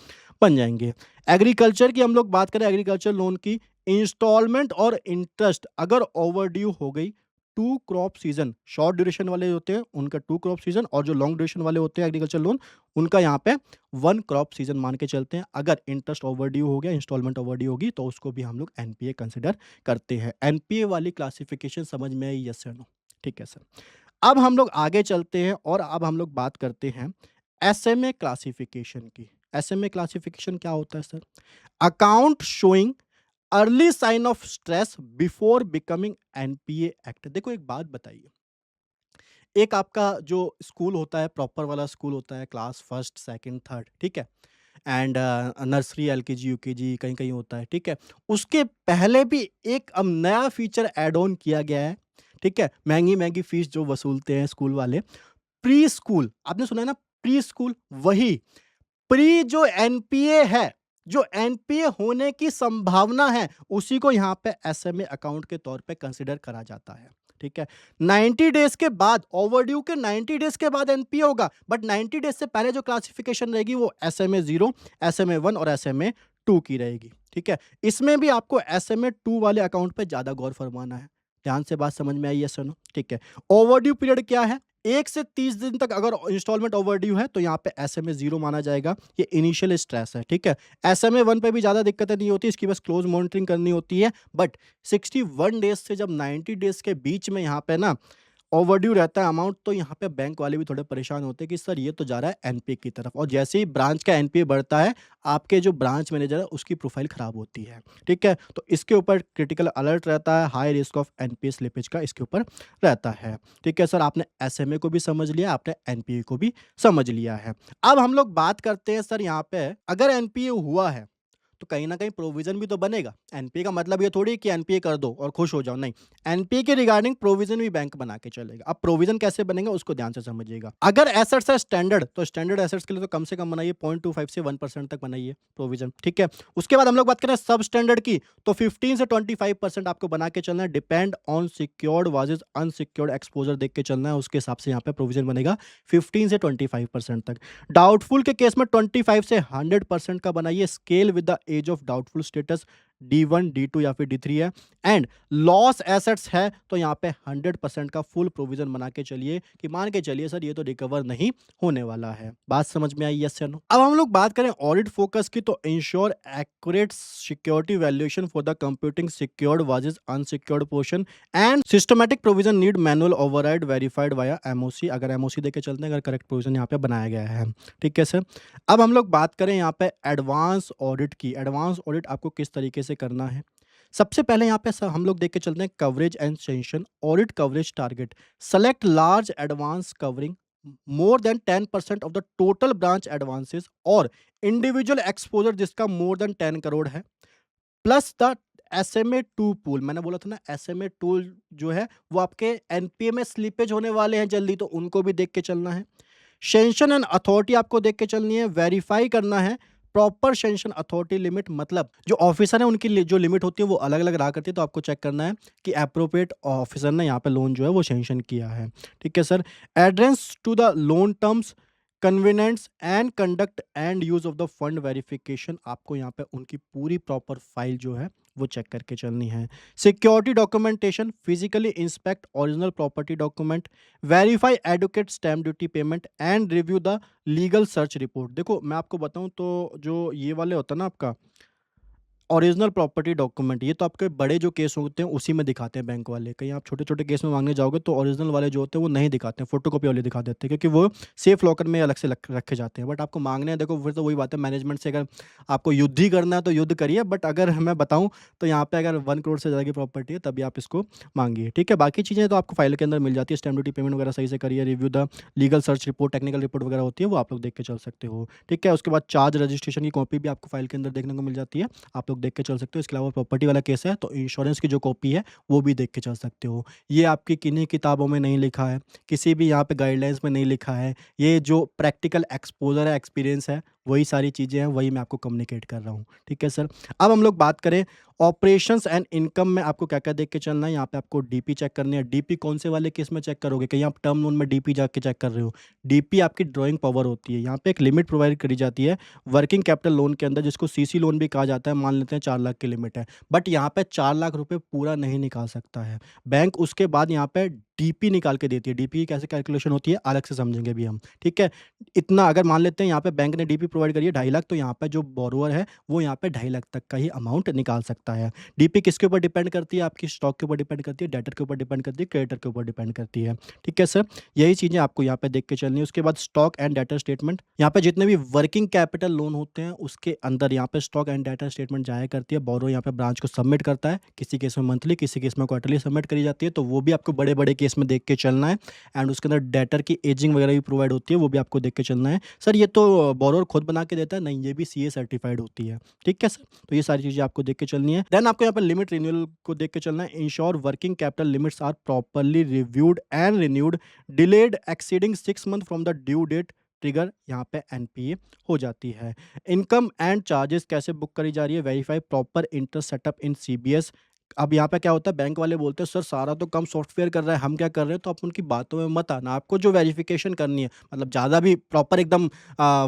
बन जाएंगे। एग्रीकल्चर की हम लोग बात करें, एग्रीकल्चर लोन की इंस्टॉलमेंट और इंटरेस्ट अगर ओवरड्यू हो गई, two crop season, short duration वाले होते हैं उनका टू क्रॉप सीजन, और जो लॉन्ग ड्यूरेशन वाले होते हैं एग्रीकल्चर लोन उनका यहाँ पे वन क्रॉप सीजन मान के चलते हैं। अगर इंटरेस्ट ओवरड्यू हो गया, इंस्टॉलमेंट ओवरड्यू होगी तो उसको भी हम लोग एनपीए कंसिडर करते हैं। एनपीए वाली क्लासिफिकेशन समझ में आई? यस या नो? ठीक है सर। अब हम लोग आगे चलते हैं और अब हम लोग बात करते हैं एसएमए क्लासिफिकेशन की। एसएमए क्लासिफिकेशन क्या होता है sir? Account showing early sign of stress before becoming NPA act. देखो एक बात बताइए, एक आपका जो स्कूल होता है प्रॉपर वाला स्कूल होता है, क्लास फर्स्ट सेकंड थर्ड, ठीक है, एंड नर्सरी एलकेजी यूकेजी कहीं कहीं होता है, ठीक है। उसके पहले भी एक अब नया फीचर ऐड ऑन किया गया है, ठीक है, महंगी महंगी फीस जो वसूलते हैं स्कूल वाले, प्री स्कूल। आपने सुना है ना, प्री स्कूल? वही प्री जो एनपीए है, जो एनपीए होने की संभावना है, उसी को यहाँ पे एसएमए अकाउंट के तौर पे कंसीडर करा जाता है। ठीक है, 90 डेज के बाद, ओवरड्यू के 90 डेज के बाद एनपीए होगा, बट 90 डेज से पहले जो क्लासिफिकेशन रहेगी वो एसएमए 0, एसएमए 1 और एसएमए 2 की रहेगी। ठीक है, इसमें भी आपको एसएमए 2 वाले अकाउंट पे ज्यादा गौर फरमाना है। ध्यान से बात समझ में आई? यस और नो? ठीक है। ओवरड्यू पीरियड क्या है? 1 से 30 दिन तक अगर इंस्टॉलमेंट ओवरड्यू है तो यहाँ पे एसएमए 0 माना जाएगा। ये इनिशियल स्ट्रेस है, ठीक है। एसएमए 1 पे भी ज़्यादा दिक्कतें नहीं होती, इसकी बस क्लोज मॉनिटरिंग करनी होती है। बट 61 डेज से जब 90 डेज के बीच में यहाँ पे ना ओवरड्यू रहता है अमाउंट, तो यहाँ पे बैंक वाले भी थोड़े परेशान होते हैं कि सर ये तो जा रहा है एनपीए की तरफ, और जैसे ही ब्रांच का एनपीए बढ़ता है, आपके जो ब्रांच मैनेजर है उसकी प्रोफाइल खराब होती है। ठीक है, तो इसके ऊपर क्रिटिकल अलर्ट रहता है, high risk of NPA slippage का इसके ऊपर रहता है। ठीक है सर, आपने एसएमए को भी समझ लिया, आपने एनपीए को भी समझ लिया है। अब हम लोग बात करते हैं सर यहाँ पे, अगर एनपीए हुआ है तो कहीं न कहीं प्रोविज़न भी तो बनेगा। एनपीए का मतलब ये थोड़ी है कि एनपीए कर दो और खुश हो जाओ, नहीं। एनपीए के रिगार्डिंग प्रोविज़न भी बैंक बना के चलेगा। अब प्रोविज़न कैसे बनेगा उसको ध्यान से समझिएगा। अगर एसेट्स है स्टैंडर्ड, तो स्टैंडर्ड एसेट्स के लिए तो कम से कम बनाइए 0.25 से 1% तक बनाइए प्रोविज़न, ठीक है। उसके बाद हम लोग बात करें सब स्टैंडर्ड की, तो 15 से 25% आपको बना के चलना है, depend on secured versus unsecured exposure देख के चलना है, उसके हिसाब से यहाँ पे प्रोविज़न बनेगा 15 से 25% तक। डाउटफुल के केस में 25 से 100% का बनाइए, scale with the age of doubtful status D1, D2 या फिर D3 है, एंड लॉस एसेट्स है तो यहाँ पे 100% का फुल प्रोविजन बना के चलिए कि मान के चलिए सर ये तो रिकवर नहीं होने वाला है। बात समझ में आई? यस या नो? अब हम लोग बात करें ऑडिट फोकस की, तो ensure accurate security valuation for the computing secured versus unsecured portion and systematic provision need manual override verified via MOC. अगर एमओसी देके चलते हैं, अगर करेक्ट प्रोविजन यहाँ पे बनाया गया है, ठीक है सर। अब हम लोग बात करें यहाँ पे एडवांस ऑडिट की। एडवांस ऑडिट आपको किस तरीके से करना है? सबसे पहले यहाँ पे हम लोग देख के चलते हैं coverage and sanction audit coverage target. Select large advance covering more than 10% of the total branch advances और इंडिविजुअल एक्सपोजर जिसका मोर देन 10 करोड़ है, प्लस द एसएमए 2 पूल। मैंने बोला था ना एसएमए टूल जो है वो आपके एनपीए में स्लिपेज होने वाले हैं जल्दी, तो उनको भी देख के चलना है। सेंशन एंड अथॉरिटी आपको देख के चलनी है, वेरीफाई करना है प्रॉपर सेंशन अथॉरिटी लिमिट, मतलब जो ऑफिसर है उनकी जो लिमिट होती है वो अलग अलग रहा करती है, तो आपको चेक करना है कि अप्रोप्रिएट ऑफिसर ने यहाँ पे लोन जो है वो सेंशन किया है। ठीक है sir. Address to the loan terms, convenience and conduct and use of the fund verification, आपको यहाँ पे उनकी पूरी प्रॉपर फाइल जो है वो चेक करके चलनी है। Security documentation, physically inspect original property document, verify adequate stamp duty payment and review the legal search report. देखो मैं आपको बताऊं तो जो ये वाले होता है ना आपका ओरिजिनल प्रॉपर्टी डॉक्यूमेंट, ये तो आपके बड़े जो केस होते हैं उसी में दिखाते हैं बैंक वाले। कहीं आप छोटे-छोटे केस में माँगने जाओगे तो ओरिजिनल वाले जो होते हैं वो नहीं दिखाते हैं, फोटोकॉपी वाले दिखा देते हैं, क्योंकि वो सेफ लॉकर में अलग से रखे जाते हैं। बट आपको माँगने हैं, देखो फिर तो वही बात है मैनेजमेंट से, अगर आपको युद्ध ही करना है तो युद्ध करिए, बट अगर मैं बताऊँ तो यहाँ पे अगर 1 करोड़ से ज़्यादा की प्रॉपर्टी है तभी आप इसको माँगिए। ठीक है, बाकी चीज़ें तो आपको फाइल के अंदर मिल जाती है, स्टैम्प ड्यूटी पेमेंट वगैरह सही से करिए, review the legal search report, technical report वगैरह होती है वो आप लोग देख के चल सकते हो। ठीक है, उसके बाद चार्ज रजिस्ट्रेशन की कॉपी भी आपको फाइल के अंदर देखने को मिल जाती है, आप लोग लोग देख के चल सकते हो। इसके अलावा प्रॉपर्टी वाला केस है तो इंश्योरेंस की जो कॉपी है वो भी देख के चल सकते हो। ये आपकी किन्हीं किताबों में नहीं लिखा है, किसी भी यहाँ पे गाइडलाइंस में नहीं लिखा है। ये जो प्रैक्टिकल एक्सपोज़र है, एक्सपीरियंस है, वही सारी चीज़ें हैं, वही मैं आपको कम्युनिकेट कर रहा हूँ। ठीक है सर? अब हम लोग बात करें ऑपरेशंस एंड इनकम में आपको क्या-क्या देख के चलना है। यहाँ पे आपको डीपी चेक करनी है। डीपी कौन से वाले केस में चेक करोगे? कहीं आप टर्म लोन में डीपी जाके चेक कर रहे हो। डीपी आपकी ड्राइंग पावर होती है। यहाँ पे एक लिमिट प्रोवाइड करी जाती है वर्किंग कैपिटल लोन के अंदर, जिसको सीसी लोन भी कहा जाता है। मान लेते हैं 4 लाख की लिमिट है, बट यहाँ पे 4 लाख रुपए पूरा नहीं निकाल सकता है। बैंक उसके बाद यहाँ पे डीपी निकाल के देती है। डीपी की कैसे कैलकुलेशन होती है अलग से समझेंगे अभी हम, ठीक है? इतना अगर मान लेते हैं यहाँ पे बैंक ने डीपी प्रोवाइड करी है 2.5 लाख, तो यहाँ पे जो बोरोवर है वो यहाँ पे 2.5 लाख तक का ही अमाउंट निकाल सकता है। डीपी किसके ऊपर डिपेंड करती है? आपकी स्टॉक के ऊपर डिपेंड करती है, डेटर के ऊपर डिपेंड करती है, क्रेडिटर के ऊपर डिपेंड करती है। ठीक है सर? यही चीज़ें आपको यहाँ पे देख के चलनी है। उसके बाद स्टॉक एंड डेटर स्टेटमेंट, यहाँ पे जितने भी वर्किंग कैपिटल लोन होते हैं उसके अंदर यहाँ पे स्टॉक एंड डेटर स्टेटमेंट जाया करती है। बोरो यहाँ पे ब्रांच को सबमिट करता है, किसी केस में मंथली, किसी केस में क्वार्टरली सबमिट करी जाती है, तो वो भी आपको बड़े-बड़े केस में देख के चलना है। एंड उसके अंदर डेटर की एजिंग वगैरह भी प्रोवाइड होती है, वो भी आपको देख के चलना है। सर ये तो बोरोवर खुद बना के देता है? नहीं, ये भी सीए सर्टिफाइड होती है। ठीक है सर? तो ये सारी चीज़ें आपको देख के चलनी है। देन आपको यहाँ पे लिमिट रिन्यूअल को देख के चलना है। Ensure working capital limits are properly reviewed and renewed, delayed exceeding 6 month from the due date trigger यहाँ पे एनपीए हो जाती है। इनकम एंड चार्जेस कैसे बुक करी जा रही है? Verify proper interest setup in CBS. अब यहाँ पे क्या होता है, बैंक वाले बोलते हैं सर सारा तो काम सॉफ्टवेयर कर रहा है, हम क्या कर रहे हैं? तो आप उनकी बातों में मत आना। आपको जो वेरिफिकेशन करनी है, मतलब ज़्यादा भी प्रॉपर एकदम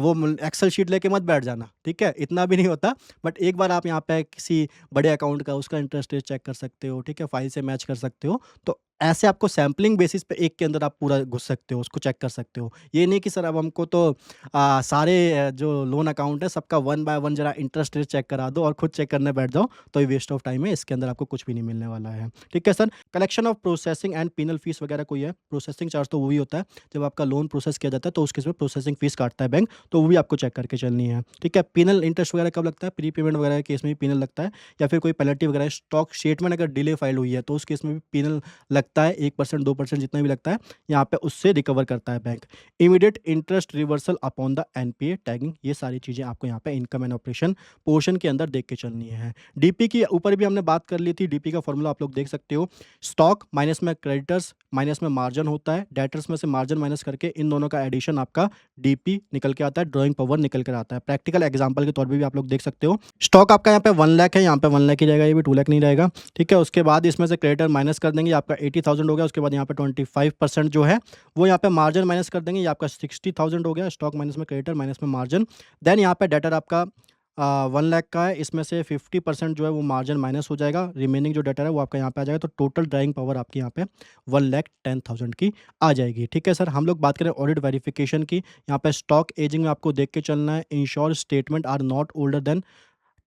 वो एक्सेल शीट लेके मत बैठ जाना, ठीक है? इतना भी नहीं होता, बट एक बार आप यहाँ पे किसी बड़े अकाउंट का उसका इंटरेस्ट रेट चेक कर सकते हो, ठीक है? फाइल से मैच कर सकते हो। तो ऐसे आपको सैंपलिंग बेसिस पे एक के अंदर आप पूरा घुस सकते हो, उसको चेक कर सकते हो। ये नहीं कि सर अब हमको तो सारे जो लोन अकाउंट है सबका वन बाय वन ज़रा इंटरेस्ट रेट चेक करा दो और खुद चेक करने बैठ जाओ, तो ये वेस्ट ऑफ टाइम है। इसके अंदर आपको कुछ भी नहीं मिलने वाला है। ठीक है sir? Collection of processing and penal fees वगैरह कोई है? प्रोसेसिंग चार्ज तो वही होता है, जब आपका लोन प्रोसेस किया जाता है तो उस केस में प्रोसेसिंग फीस काटता है बैंक, तो वो भी आपको चेक करके चलनी है। ठीक है? पेनल इंटरेस्ट वगैरह कब लगता है? प्री पेमेंट वगैरह के केस में भी पेनल लगता है, या फिर कोई पेनल्टी वगैरह स्टॉक स्टेटमेंट अगर डिले फाइल हुई है तो उस केस में भी पेनल लगता है। 1% 2% जितना भी लगता है, यहाँ पे उससे रिकवर करता है bank. Immediate interest reversal upon the NPA tagging, ये सारी चीज़ें आपको यहाँ पे इनकम एंड ऑपरेशन पोर्शन के अंदर देख के चलनी है। डीपी की ऊपर भी हमने बात कर ली थी। डीपी का फॉर्मूला आप लोग देख सकते हो। स्टॉक माइनस में क्रेडिटर्स माइनस में मार्जिन होता है, डेटर्स में से मार्जिन माइनस करके इन दोनों का एडिशन आपका डीपी निकल के आता है, ड्राइंग पावर निकल कर आता है। प्रैक्टिकल एग्जांपल के तौर पे भी आप लोग देख सकते हो। स्टॉक आपका यहाँ पे 1 लाख है, यहाँ पे 1 लाख ही रहेगा, ये भी 2 लाख नहीं रहेगा। ठीक है? उसके बाद इसमें से क्रेडिटर माइनस कर देंगे, आपका 80,000 हो गया। उसके बाद यहाँ पे 25% जो है वो यहाँ पे मार्जिन माइनस कर देंगे, ये आपका 60,000 हो गया। स्टॉक माइनस में क्रेडिटर माइनस में मार्जिन। देन यहाँ पे डेटर आपका 1 लाख का है, इसमें से 50% जो है वो मार्जिन माइनस हो जाएगा, रिमेनिंग जो डेटर है वो आपका यहाँ पे आ जाएगा, तो टोटल ड्राइंग पावर आपकी यहाँ पे 1,10,000 की आ जाएगी। ठीक है सर? हम लोग बात करें ऑडिट वेरिफिकेशन की। यहाँ पे स्टॉक एजिंग में आपको देख के चलना है। Ensure statements are not older than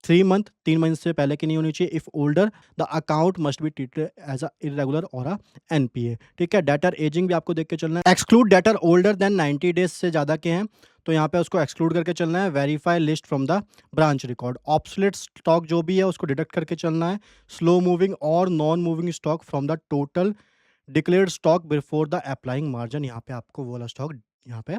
3 month, 3 month से पहले की नहीं होनी चाहिए। If older the account must be treated as a irregular और अ एनपीए। ठीक है? डेटर एजिंग भी आपको देख के चलना है। Exclude debtor older than 90 days से ज़्यादा के हैं, तो यहाँ पे उसको एक्सक्लूड करके चलना है। Verify list from the branch record. Obsolete stock जो भी है उसको डिडक्ट करके चलना है। स्लो मूविंग और non moving stock from the total declared stock before the applying margin, यहाँ पे आपको वो वाला स्टॉक यहाँ पे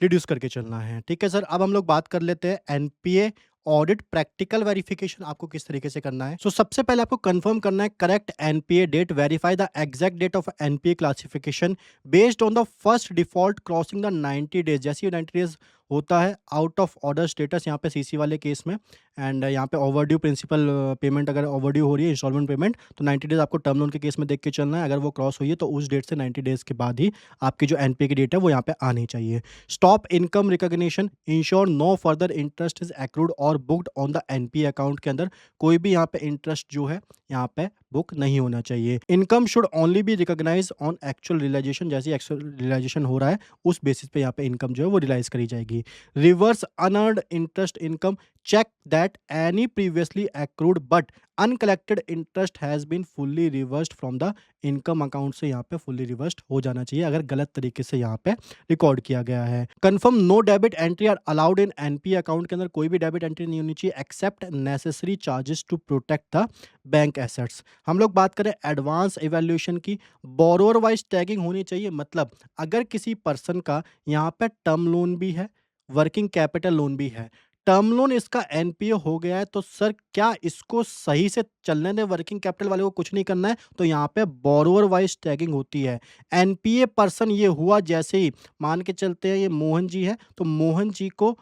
रिड्यूस करके चलना है। ठीक है सर? अब हम लोग बात कर लेते हैं एनपीए ऑडिट प्रैक्टिकल वेरिफिकेशन आपको किस तरीके से करना है। सबसे पहले आपको कंफर्म करना है correct NPA date, verify the exact date of NPA classification based on the first default crossing the 90 days. जैसे ही 90 डेज होता है आउट ऑफ ऑर्डर स्टेटस यहाँ पे सीसी वाले केस में, एंड यहाँ पे ओवरड्यू प्रिंसिपल पेमेंट अगर ओवरड्यू हो रही है, इंस्टॉलमेंट पेमेंट, तो 90 डेज आपको टर्म लोन के केस में देख के चलना है। अगर वो क्रॉस हुई है तो उस डेट से 90 डेज के बाद ही आपकी जो एनपीए की डेट है वो यहाँ पे आनी चाहिए। Stop income recognition, ensure no further interest is accrued और booked on the NPA account के अंदर कोई भी यहाँ पे इंटरेस्ट जो है यहाँ पे बुक नहीं होना चाहिए। Income should only be recognise on actual realisation, जैसे एक्चुअल रियलाइजेशन हो रहा है उस बेसिस पे यहाँ पे इनकम जो है वो रियलाइज करी जाएगी। Reverse unearned interest income, check that any previously accrued but uncollected interest has been fully reversed from the income account, से यहाँ पे fully reversed हो जाना चाहिए अगर गलत तरीके से यहाँ पे रिकॉर्ड किया गया है। Confirm no debit entry are allowed in NPA account के अंदर कोई भी डेबिट एंट्री नहीं होनी चाहिए except necessary charges to protect the bank assets. हम लोग बात करें एडवांस इवैल्यूएशन की, बोरोवर वाइज टैगिंग होनी चाहिए। मतलब अगर किसी पर्सन का यहाँ पे टर्म लोन भी है, वर्किंग कैपिटल लोन भी है, टर्म लोन इसका एनपीए हो गया है, तो सर क्या इसको सही से चलने दें, वर्किंग कैपिटल वाले को कुछ नहीं करना है? तो यहाँ पे बोरोवर वाइज़ टैगिंग होती है। एनपीए पर्सन ये हुआ जैसे ही मान के चलते हैं ये मोहन जी है, तो मोहन जी को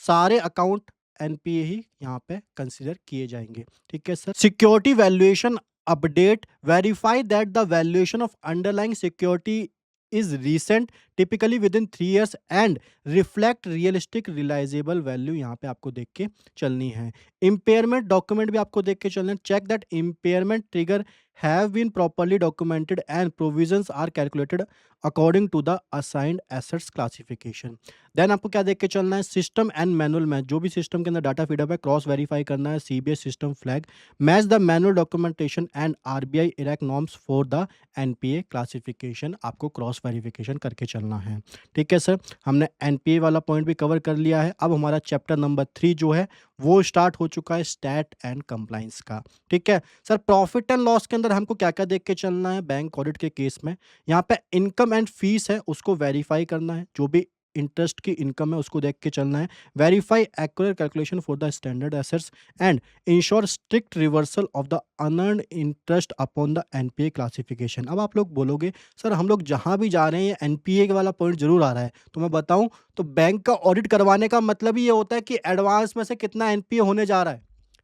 सारे अकाउंट एनपीए ही यहाँ पे कंसीडर किए जाएँगे। ठीक है sir? Security valuation update verify that the valuation of underlying security is recent typically within 3 years and reflect realistic realisable value यहाँ पे आपको देख के चलनी है। इम्पेयरमेंट डॉक्यूमेंट भी आपको देख के चलना है। Check that impairment trigger have been properly documented and provisions are calculated according to the assigned assets classification. Then आपको क्या देख के चलना है, सिस्टम एंड मैनुअल में जो भी सिस्टम के अंदर डाटा फीडअप है क्रॉस वेरीफाई करना है, CBS system flag match the manual documentation and RBI IRAC norms for the NPA classification आपको क्रॉस वेरिफिकेशन करके चलना है। ठीक है सर, हमने एनपीए वाला पॉइंट भी कवर कर लिया है। अब हमारा चैप्टर नंबर 3 जो है वो स्टार्ट हो चुका है, स्टैट एंड कंप्लाइंस का। ठीक है सर, प्रॉफिट एंड लॉस के अंदर हमको क्या क्या देख के चलना है बैंक ऑडिट के केस में? यहाँ पे इनकम एंड फीस है उसको वेरीफाई करना है, जो भी इंटरेस्ट की इनकम है उसको देख के चलना है। Verify accurate calculation for the standard assets and ensure strict reversal of the unearned interest upon the NPA classification. अब आप लोग बोलोगे सर हम लोग जहाँ भी जा रहे हैं ये एनपीए वाला पॉइंट जरूर आ रहा है, तो मैं बताऊं तो बैंक का ऑडिट करवाने का मतलब ही ये होता है कि एडवांस में से कितना एनपीए होने जा रहा है।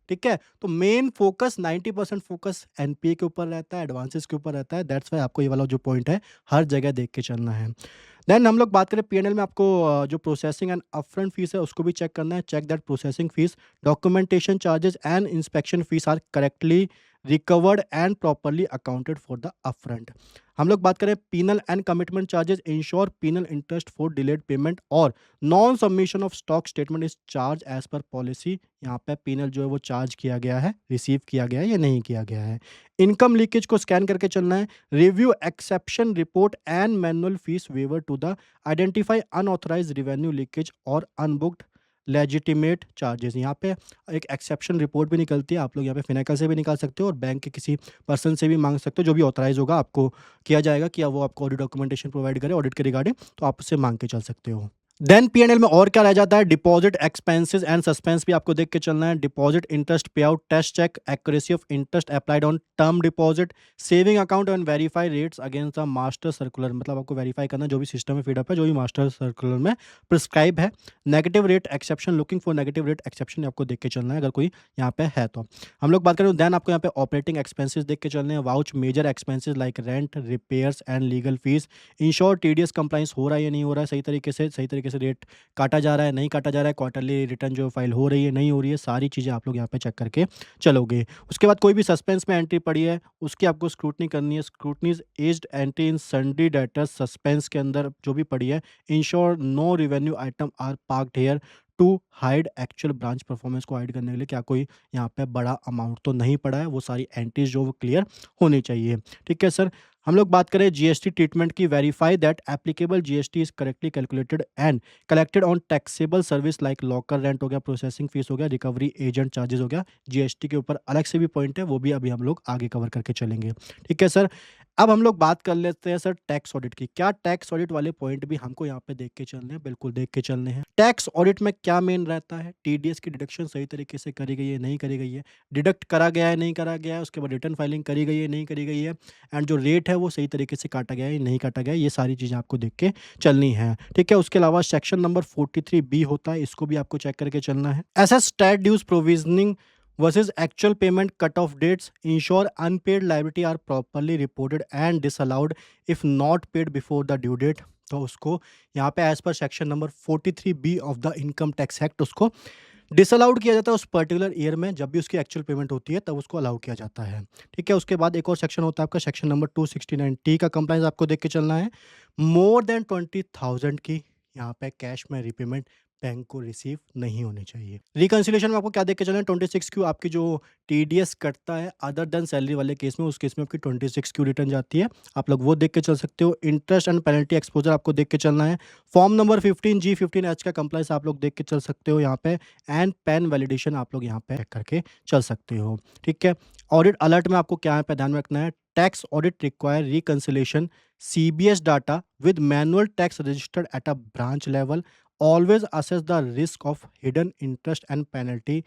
ठीक है, तो मेन फोकस 90% फोकस एनपीए के ऊपर रहता है, एडवांसेस के ऊपर रहता है। दैट्स वाई आपको ये वाला जो पॉइंट है हर जगह देख के चलना है। देन हम लोग बात करें पीएनएल में, आपको जो प्रोसेसिंग एंड अपफ्रंट फीस है उसको भी चेक करना है। Check that processing fees, documentation charges and inspection fees are correctly recovered and properly accounted for the upfront. हम लोग बात करें penal and commitment charges, ensure penal interest for delayed payment और non submission of stock statement is charge as per policy. यहाँ पे penal जो है वो चार्ज किया गया है, रिसीव किया गया है या नहीं किया गया है। इनकम लीकेज को स्कैन करके चलना है। Review exception report and manual fees waiver to the identify unauthorised revenue leakage और अनबुक्ड लेजिटिमेट चार्जेस। यहाँ पे एक एक्सेप्शन रिपोर्ट भी निकलती है, आप लोग यहाँ पे फिनेकल से भी निकाल सकते हो और बैंक के किसी पर्सन से भी मांग सकते हो, जो भी ऑथराइज होगा आपको किया जाएगा कि वो आपको ऑडिट डॉक्यूमेंटेशन प्रोवाइड करे ऑडिट के रिगार्डिंग, तो आप उससे मांग के चल सकते हो। देन पीएनएल में और क्या रह जाता है, डिपॉजिट एक्सपेंसेस एंड सस्पेंस भी आपको देख के चलना है। Deposit interest pay out test check accuracy of interest applied on term deposit saving account and verify rates against the master circular. मतलब आपको वेरीफाई करना है जो भी सिस्टम में फीडअप है, जो भी मास्टर सर्कुलर में प्रिस्क्राइब है। Negative rate exception, looking for negative rate exception आपको देख के चलना है अगर कोई यहाँ पे है तो। हम लोग बात करें देन आपको यहाँ पे ऑपरेटिंग एक्सपेंसेस देख के चलने हैं। Vouch major expenses like rent, repairs and legal fees. Ensure TDS compliance हो रहा है या नहीं हो रहा है, सही तरीके से रेट काटा जा रहा है, नहीं काटा जा रहा है, क्वार्टरली रिटर्न जो फाइल हो रही है, नहीं हो रही है, सारी चीज़ें आप लोग यहाँ पे चेक करके चलोगे। उसके बाद कोई भी सस्पेंस में एंट्री पड़ी है उसकी आपको स्क्रूटनी करनी है। Scrutinise aged entry in sundry debtors suspense के अंदर जो भी पड़ी है, ensure no revenue item are parked here to hide actual branch performance को हाइड करने के लिए क्या कोई यहाँ पे बड़ा अमाउंट तो नहीं पड़ा है, वो सारी एंट्रीज जो वो क्लियर होनी चाहिए। ठीक है सर, हम लोग बात करें जीएसटी ट्रीटमेंट की। Verify that applicable GST is correctly calculated and collected on taxable service like locker rent हो गया, प्रोसेसिंग फीस हो गया, रिकवरी एजेंट चार्जेस हो गया। जीएसटी के ऊपर अलग से भी पॉइंट है, वो भी अभी हम लोग आगे कवर करके चलेंगे। ठीक है सर, अब हम लोग बात कर लेते हैं सर टैक्स ऑडिट की। क्या टैक्स ऑडिट वाले पॉइंट भी हमको यहाँ पे देख के चलने हैं? बिल्कुल देख के चलने हैं। टैक्स ऑडिट में क्या मेन रहता है, टीडीएस की डिडक्शन सही तरीके से करी गई है नहीं करी गई है, डिडक्ट करा गया है नहीं करा गया है, उसके बाद रिटर्न फाइलिंग करी गई है नहीं करी गई है, एंड जो रेट है वो सही तरीके से काटा गया है नहीं काटा गया है, ये सारी चीज़ें आपको देख के चलनी है। ठीक है, उसके अलावा सेक्शन नंबर 43B होता है, इसको भी आपको चेक करके चलना है। Asset stat dues provisioning versus actual payment cutoff dates, ensure unpaid liability are properly reported and disallowed if not paid before the due date। तो उसको यहाँ पे as per section number 43B of the income tax act उसको disallowed किया जाता है उस particular year में, जब भी उसकी एक्चुअल पेमेंट होती है तब उसको अलाउ किया जाता है। ठीक है, उसके बाद एक और सेक्शन होता है आपका सेक्शन नंबर 269T का कंप्लाइंस आपको देख के चलना है। मोर देन 20,000 की यहाँ पे कैश में रिपेमेंट बैंक को रिसीव नहीं होनी चाहिए। रिकंसिलिएशन में आपको क्या देख के चलना है, 26Q आपकी जो टीडीएस कटता है अदर देन सैलरी वाले केस में, उस केस में आपकी 26Q रिटर्न जाती है, आप लोग वो देख के चल सकते हो। इंटरेस्ट एंड पेनल्टी एक्सपोजर आपको देख के चलना है। फॉर्म नंबर 15G 15H का कंप्लाइंस आप लोग देख के चल सकते हो यहाँ पे, एंड पेन वैलिडेशन आप लोग यहाँ पे चेक करके चल सकते हो। ठीक है, ऑडिट अलर्ट में आपको क्या यहाँ पे ध्यान में रखना है, tax audit require reconciliation CBS data with manual tax registered eight a branch level always assess the risk of hidden interest and penalty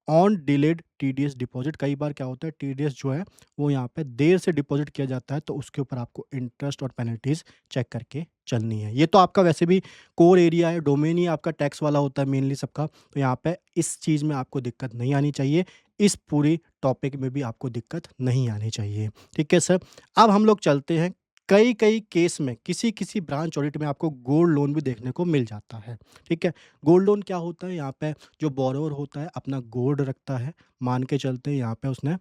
on delayed TDS deposit. कई बार क्या होता है, टीडीएस जो है वो यहाँ पे देर से डिपॉजिट किया जाता है, तो उसके ऊपर आपको इंटरेस्ट और पेनल्टीज चेक करके चलनी है। ये तो आपका वैसे भी कोर एरिया है, डोमेन ही आपका टैक्स वाला होता है मेनली सबका, तो यहाँ पे इस चीज़ में आपको दिक्कत नहीं आनी चाहिए। इस पूरी टॉपिक में भी आपको दिक्कत नहीं आनी चाहिए। ठीक है सर। अब हम लोग चलते हैं, कई-कई केस में किसी-किसी ब्रांच ऑडिट में आपको गोल्ड लोन भी देखने को मिल जाता है। ठीक है? गोल्ड लोन क्या होता है, यहाँ पे जो बोरोवर होता है अपना गोल्ड रखता है, मान के चलते हैं यहाँ पे उसने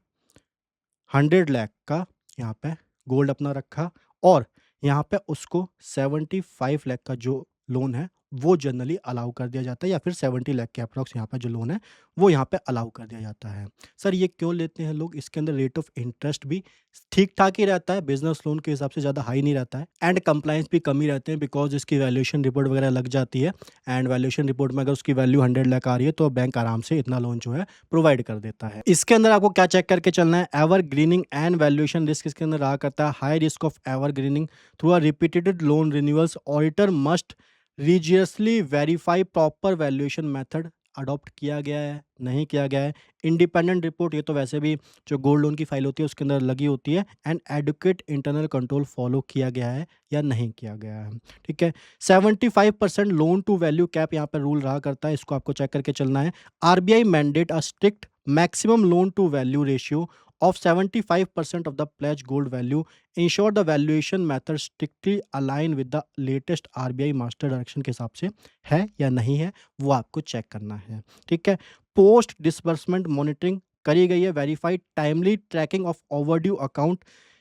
100 लाख का यहाँ पे गोल्ड अपना रखा, और यहाँ पे उसको 75 लाख का जो लोन है वो जनरली अलाउ कर दिया जाता है, या फिर 70 लाख के अप्रॉक्स यहाँ पे जो लोन है वो यहाँ पे अलाउ कर दिया जाता है। सर ये क्यों लेते हैं लोग? इसके अंदर रेट ऑफ इंटरेस्ट भी ठीक-ठाक ही रहता है, बिज़नेस लोन के हिसाब से ज़्यादा हाई नहीं रहता है, एंड कंप्लायंस भी कम ही रहते हैं, बिकॉज़ इसकी वैल्यूएशन रिपोर्ट वगैरह लग जाती है, एंड वैल्यूएशन रिपोर्ट में अगर उसकी वैल्यू 100 लाख आ रही है तो बैंक आराम से इतना लोन जो है प्रोवाइड कर देता है। इसके अंदर आपको क्या चेक करके चलना है, एवरग्रीनिंग एंड वैल्यूएशन रिस्क इसके अंदर रहा करता है। High risk of evergreening through a repeated loan renewals, auditor must rigorously verify proper valuation method adopt किया गया है, नहीं किया गया है। इंडिपेंडेंट रिपोर्ट, ये तो वैसे भी जो गोल्ड लोन की फाइल होती है उसके अंदर लगी होती है, and adequate internal control follow किया गया है या नहीं किया गया है। ठीक है। 75% लोन टू वैल्यू कैप यहाँ पर रूल रहा करता है, इसको आपको चेक करके चलना है। RBI mandate a strict maximum loan to value ratio of 75% of the pledged gold value, ensure the valuation method strictly align with the latest RBI master direction के हिसाब से है या नहीं है, वो आपको चेक करना है। ठीक है। पोस्ट डिसबर्समेंट मॉनिटरिंग करी गई है, verified timely tracking of overdue account,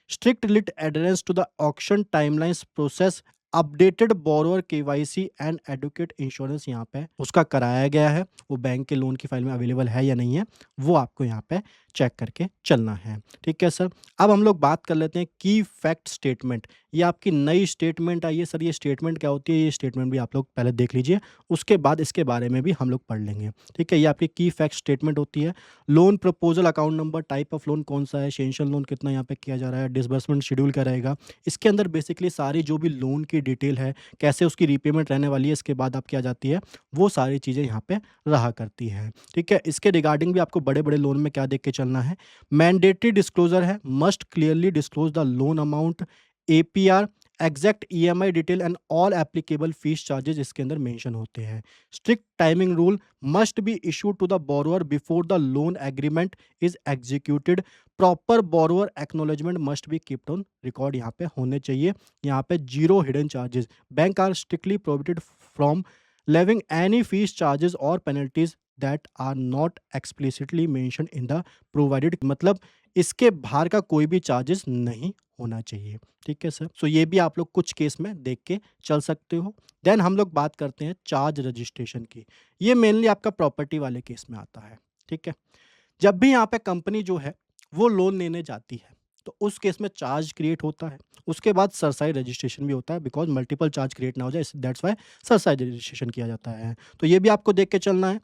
strict लिट adherence to the auction timelines process, updated borrower KYC and adequate insurance यहाँ पे उसका कराया गया है, वो बैंक के लोन की फाइल में अवेलेबल है या नहीं है, वो आपको यहाँ पे चेक करके चलना है। ठीक है सर। अब हम लोग बात कर लेते हैं की फैक्ट स्टेटमेंट। ये आपकी नई स्टेटमेंट आई है सर, ये स्टेटमेंट क्या होती है, ये स्टेटमेंट भी आप लोग पहले देख लीजिए, उसके बाद इसके बारे में भी हम लोग पढ़ लेंगे। ठीक है। ये आपकी की फैक्ट स्टेटमेंट होती है। Loan proposal, account number, type of loan कौन सा है, सेंशन लोन कितना यहाँ पे किया जा रहा है, डिसबर्समेंट शेड्यूल क्या रहेगा, इसके अंदर बेसिकली सारी जो भी लोन की डिटेल है, कैसे उसकी रीपेमेंट रहने वाली है, इसके बाद आपकी आ जाती है, वो सारी चीज़ें यहाँ पे रहा करती हैं। ठीक है। इसके रिगार्डिंग भी आपको बड़े-बड़े लोन में क्या देख के चलना है, मैंडेटरी डिस्क्लोजर है, must clearly disclose the loan amount, APR, exact EMI detail and all applicable fees charges इसके अंदर मेंशन होते हैं। Strict timing rule must be issued to the borrower before the loan agreement is executed, proper borrower acknowledgement must be keeped on record यहाँ पे होने चाहिए। यहाँ पे zero hidden charges, bank are strictly prohibited from levying any fees charges or penalties that are not explicitly mentioned in the provided, मतलब इसके बाहर का कोई भी चार्जेस नहीं होना चाहिए। ठीक है सर। सो ये भी आप लोग कुछ केस में देख के चल सकते हो। देन हम लोग बात करते हैं चार्ज रजिस्ट्रेशन की। ये मेनली आपका प्रॉपर्टी वाले केस में आता है। ठीक है। जब भी यहाँ पे कंपनी जो है वो लोन लेने जाती है, तो उस केस में चार्ज क्रिएट होता है, उसके बाद सरसाई रजिस्ट्रेशन भी होता है, बिकॉज मल्टीपल चार्ज क्रिएट ना हो जाए, दैट्स वाई सरसाई रजिस्ट्रेशन किया जाता है। तो ये भी आपको देख के चलना है।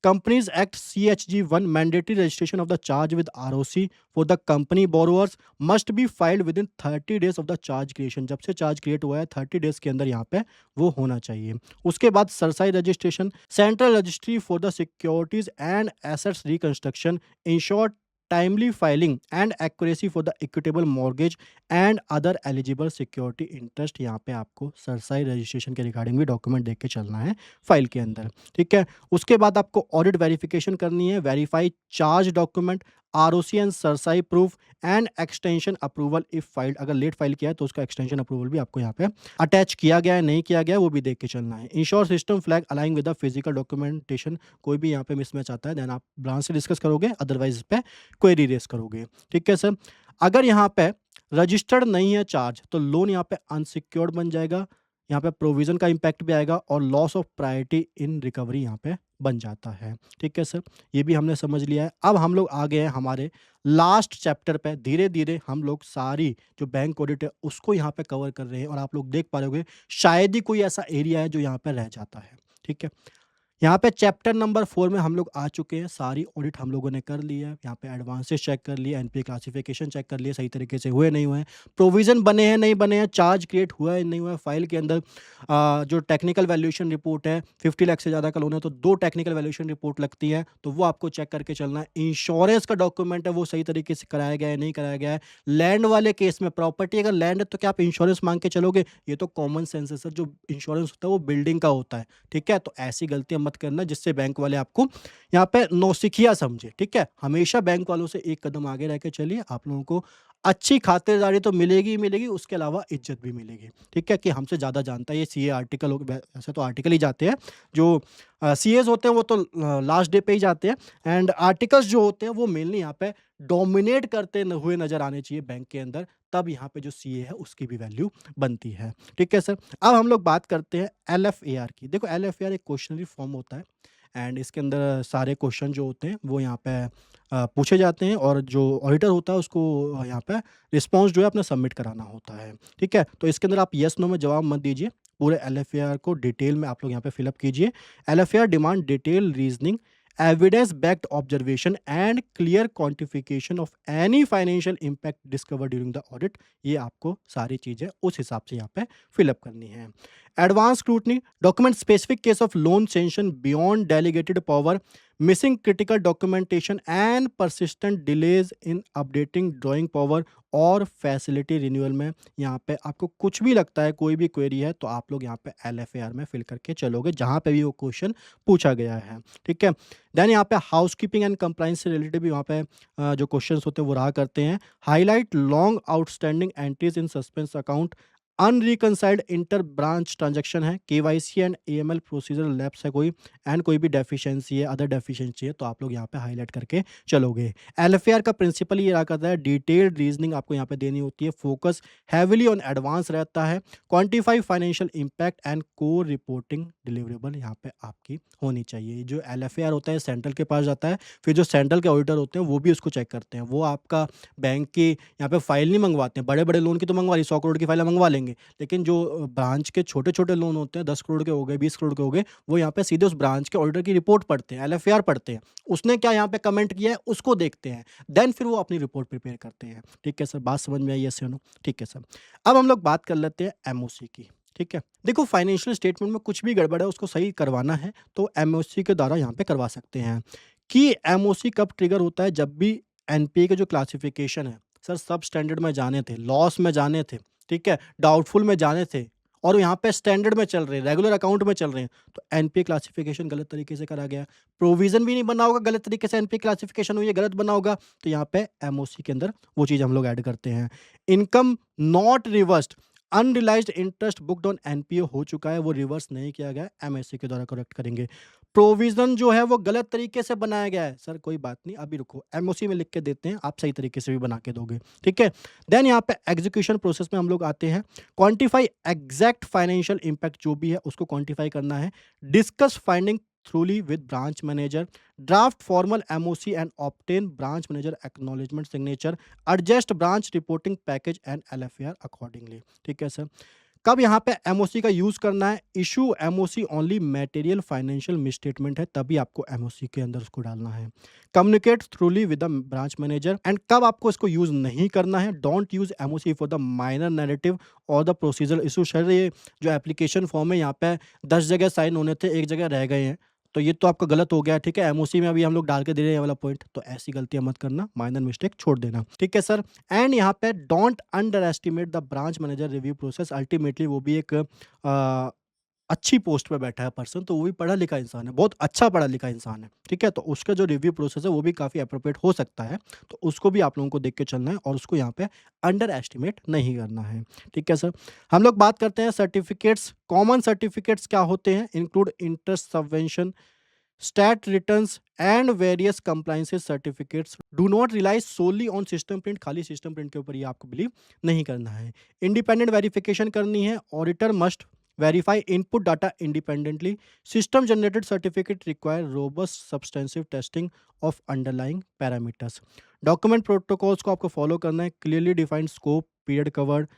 Companies act CHG 1 mandatory registration of the charge with ROC for the company borrowers must be filed with in 30 days of the charge creation. जब से चार्ज क्रिएट हुआ है 30 डेज के अंदर यहाँ पे वो होना चाहिए। उसके बाद cerci registration, central registry for the securities and assets reconstruction, ensure timely filing and accuracy for the equitable mortgage and other eligible security interest। यहाँ पे आपको सरसाई रजिस्ट्रेशन के रिगार्डिंग भी डॉक्यूमेंट देख के चलना है फाइल के अंदर। ठीक है। उसके बाद आपको ऑडिट वेरिफिकेशन करनी है, verify charge document, ROC and cerci proof and extension approval if filed. अगर लेट फाइल किया है तो उसका एक्सटेंशन अप्रूवल भी आपको यहाँ पे अटैच किया गया है, नहीं किया गया है, वो भी देख के चलना है। Ensure system flag aligning with the physical documentation, कोई भी यहाँ पे मिसमैच आता है देन आप ब्रांच से डिस्कस करोगे, अदरवाइज इस पे क्वेरी रेस करोगे। ठीक है सर। अगर यहाँ पे रजिस्टर्ड नहीं है चार्ज, तो लोन यहाँ पे अनसिक्योर्ड बन जाएगा, यहाँ पे प्रोविजन का इम्पैक्ट भी आएगा और loss of priority in recovery यहाँ पे बन जाता है। ठीक है सर। ये भी हमने समझ लिया है। अब हम लोग आ गए हैं हमारे लास्ट चैप्टर पे। धीरे धीरे हम लोग सारी जो बैंक ऑडिट है उसको यहाँ पे कवर कर रहे हैं, और आप लोग देख पा रहे होंगे शायद ही कोई ऐसा एरिया है जो यहाँ पे रह जाता है। ठीक है। यहाँ पे चैप्टर नंबर 4 में हम लोग आ चुके हैं, सारी ऑडिट हम लोगों ने कर ली है। यहाँ पे एडवांसेस चेक कर लिए, एनपीए क्लासिफिकेशन चेक कर लिए, सही तरीके से हुए नहीं हुए हैं, प्रोविज़न बने हैं, नहीं बने हैं, चार्ज क्रिएट हुआ है, नहीं हुआ है, फाइल के अंदर जो टेक्निकल वैल्यूएशन रिपोर्ट है, 50 लाख से ज़्यादा का लोन है तो 2 टेक्निकल वैल्यूएशन रिपोर्ट लगती है, तो वो आपको चेक करके चलना है। इंश्योरेंस का डॉक्यूमेंट है, वो सही तरीके से कराया गया है, नहीं कराया गया है। लैंड वाले केस में प्रॉपर्टी अगर लैंड है तो क्या आप इंश्योरेंस माँग के चलोगे? ये तो कॉमन सेंस है सर, जो इंश्योरेंस होता है वो बिल्डिंग का होता है। ठीक है? तो ऐसी गलतियाँ मत करना जिससे बैंक वाले आपको यहाँ पे नौसिखिया समझे, ठीक है? हमेशा बैंक वालों से एक कदम आगे रह के चलिए, आप लोगों को अच्छी खातिरदारी तो मिलेगी ही मिलेगी, उसके अलावा इज़्ज़त भी मिलेगी, ठीक है? कि हमसे ज़्यादा जानता है, ये सीए आर्टिकल हो वैसे तो आर्टिकल ही जाते हैं, जो सीएज़ होते हैं वो तो लास्ट डे पे ही जाते हैं एंड आर्टिकल्स जो होते हैं वो मेनली यहाँ पे डोमिनेट करते न हुए नज़र आने चाहिए बैंक के अंदर, तब यहाँ पे जो सीए है उसकी भी वैल्यू बनती है, ठीक है सर? अब हम लोग बात करते हैं एलएफएआर की। देखो एलएफएआर एक क्वेश्चनरी फॉर्म होता है एंड इसके अंदर सारे क्वेश्चन जो होते हैं वो यहाँ पे पूछे जाते हैं और जो ऑडिटर होता है उसको यहाँ पे रिस्पॉन्स जो है अपना सबमिट कराना होता है, ठीक है? तो इसके अंदर आप येस नो में जवाब मत दीजिए, पूरे एलएफएआर को डिटेल में आप लोग यहाँ पे फिल अप कीजिए। LFAR demand detail reasoning, evidence backed observation and clear quantification of any financial impact discovered during the audit. ये आपको सारी चीज़ें उस हिसाब से यहाँ पे फिल अप करनी है। Advance scrutiny, document specific case of loan sanction beyond delegated power, missing critical documentation and persistent delays in updating drawing power और फैसिलिटी रिन्यूअल में यहाँ पे आपको कुछ भी लगता है, कोई भी क्वेरी है तो आप लोग यहाँ पे एलएफएआर में फिल करके चलोगे जहाँ पे भी वो क्वेश्चन पूछा गया है, ठीक है? देन यहाँ पे हाउसकीपिंग एंड कंप्लायंस से रिलेटेड भी वहाँ पे जो क्वेश्चंस होते हैं वो रहा करते हैं। Highlight long outstanding entries in suspense account, unreconciled inter branch transaction है, KYC and AML procedure lapse है कोई एंड कोई भी डेफिशिएंसी है, अदर डेफिशिएंसी है तो आप लोग यहाँ पे हाईलाइट करके चलोगे। एलएफएआर का प्रिंसिपल ये रहा करता है, डिटेल्ड रीजनिंग आपको यहाँ पे देनी होती है, फोकस हैवीली ऑन एडवांस रहता है, quantify financial impact and core reporting deliverable यहाँ पे आपकी होनी चाहिए। जो एलएफएआर होता है सेंट्रल के पास जाता है, फिर जो सेंट्रल के ऑडिटर होते हैं वो भी उसको चेक करते हैं। वो आपका बैंक की यहाँ पे फाइल नहीं मंगवाते हैं, बड़े-बड़े लोन की तो मंगवा ली, 100 करोड़ की फाइल मंगवा लेंगे। लेकिन जो ब्रांच के छोटे-छोटे लोन होते हैं, 10 करोड़ के हो गए, 20 करोड़ के हो गए, वो यहाँ पे सीधे उस ब्रांच के ऑडिटर की रिपोर्ट पढ़ते हैं, एलएफएआर पढ़ते हैं। उसने क्या यहाँ पे कमेंट किया है, उसको देखते हैं। देन फिर वो अपनी रिपोर्ट प्रिपेयर करते हैं। ठीक है सर, बात समझ में आई यस या नो? ठीक है सर। अब हम लोग बात कर लेते हैं एमओसी की, ठीक है? देखो फाइनेंशियल स्टेटमेंट में कुछ भी गड़बड़ है, उसको सही करवाना है, तो एमओसी के द्वारा यहाँ पे करवा सकते हैं। कि एमओसी कब ट्रिगर होता है? जब भी एनपीए के जो क्लासिफिकेशन है, सर सब स्टैंडर्ड में जाने थे, लॉस में जाने थे, ठीक है? डाउटफुल में जाने थे और यहाँ पे स्टैंडर्ड में चल रहे हैं, रेगुलर अकाउंट में चल रहे हैं, तो एनपीए क्लासिफिकेशन गलत तरीके से करा गया। प्रोविज़न भी नहीं बना होगा, गलत तरीके से एनपीए क्लासिफिकेशन हुई है, गलत बना होगा, तो यहाँ पे एमओसी के अंदर वो चीज़ हम लोग ऐड करते हैं। Income not reversed, unrealised interest booked on NPA हो चुका है, वो रिवर्स नहीं किया गया, एमएससी के द्वारा करेक्ट करेंगे। प्रोविज़न जो है वो गलत तरीके से बनाया गया है, सर कोई बात नहीं, अभी रुको, एमओसी में लिख के देते हैं, आप सही तरीके से भी बना के दोगे, ठीक है? देन यहाँ पे एग्जीक्यूशन प्रोसेस में हम लोग आते हैं। क्वांटिफाई एग्जैक्ट फाइनेंशियल इम्पैक्ट जो भी है उसको क्वांटिफाई करना है। Discuss finding thoroughly with branch manager, draft formal MOC and obtain branch manager acknowledgement signature, adjust branch reporting package and LFAR accordingly, ठीक है सर? कब यहाँ पे एमओसी का यूज़ करना है? Issue MOC only material financial misstatement है, तभी आपको एमओसी के अंदर उसको डालना है। Communicate थ्रूली with the branch manager and कब आपको इसको यूज़ नहीं करना है? Don't use MOC for the minor narrative और द प्रोसीजरल इशू। सर ये जो एप्लीकेशन फॉर्म है यहाँ पे 10 जगह साइन होने थे, 1 जगह रह गए हैं, तो ये तो आपका गलत हो गया, ठीक है? एमओसी में अभी हम लोग डाल के दे रहे हैं ये वाला पॉइंट, तो ऐसी गलतियाँ मत करना, माइनर मिस्टेक छोड़ देना, ठीक है सर? एंड यहाँ पे don't under estimate the branch manager review process. Ultimately वो भी एक अच्छी पोस्ट पे बैठा है पर्सन, तो वो भी पढ़ा लिखा इंसान है, बहुत अच्छा पढ़ा लिखा इंसान है, ठीक है? तो उसका जो रिव्यू प्रोसेस है वो भी काफ़ी एप्रोप्रिएट हो सकता है, तो उसको भी आप लोगों को देख के चलना है और उसको यहाँ पे अंडर एस्टिमेट नहीं करना है, ठीक है सर? हम लोग बात करते हैं सर्टिफिकेट्स। कॉमन सर्टिफिकेट्स क्या होते हैं? Include interest subvention, stat returns and various compliances certificates. Do not rely solely on system print, खाली सिस्टम प्रिंट के ऊपर ये आपको बिलीव नहीं करना है। इंडिपेंडेंट वेरिफिकेशन करनी है, auditor must verify input data independently. System generated certificate require robust substantive testing of underlying parameters. Document protocols को आपको फॉलो करना है। Clearly defined scope, period covered,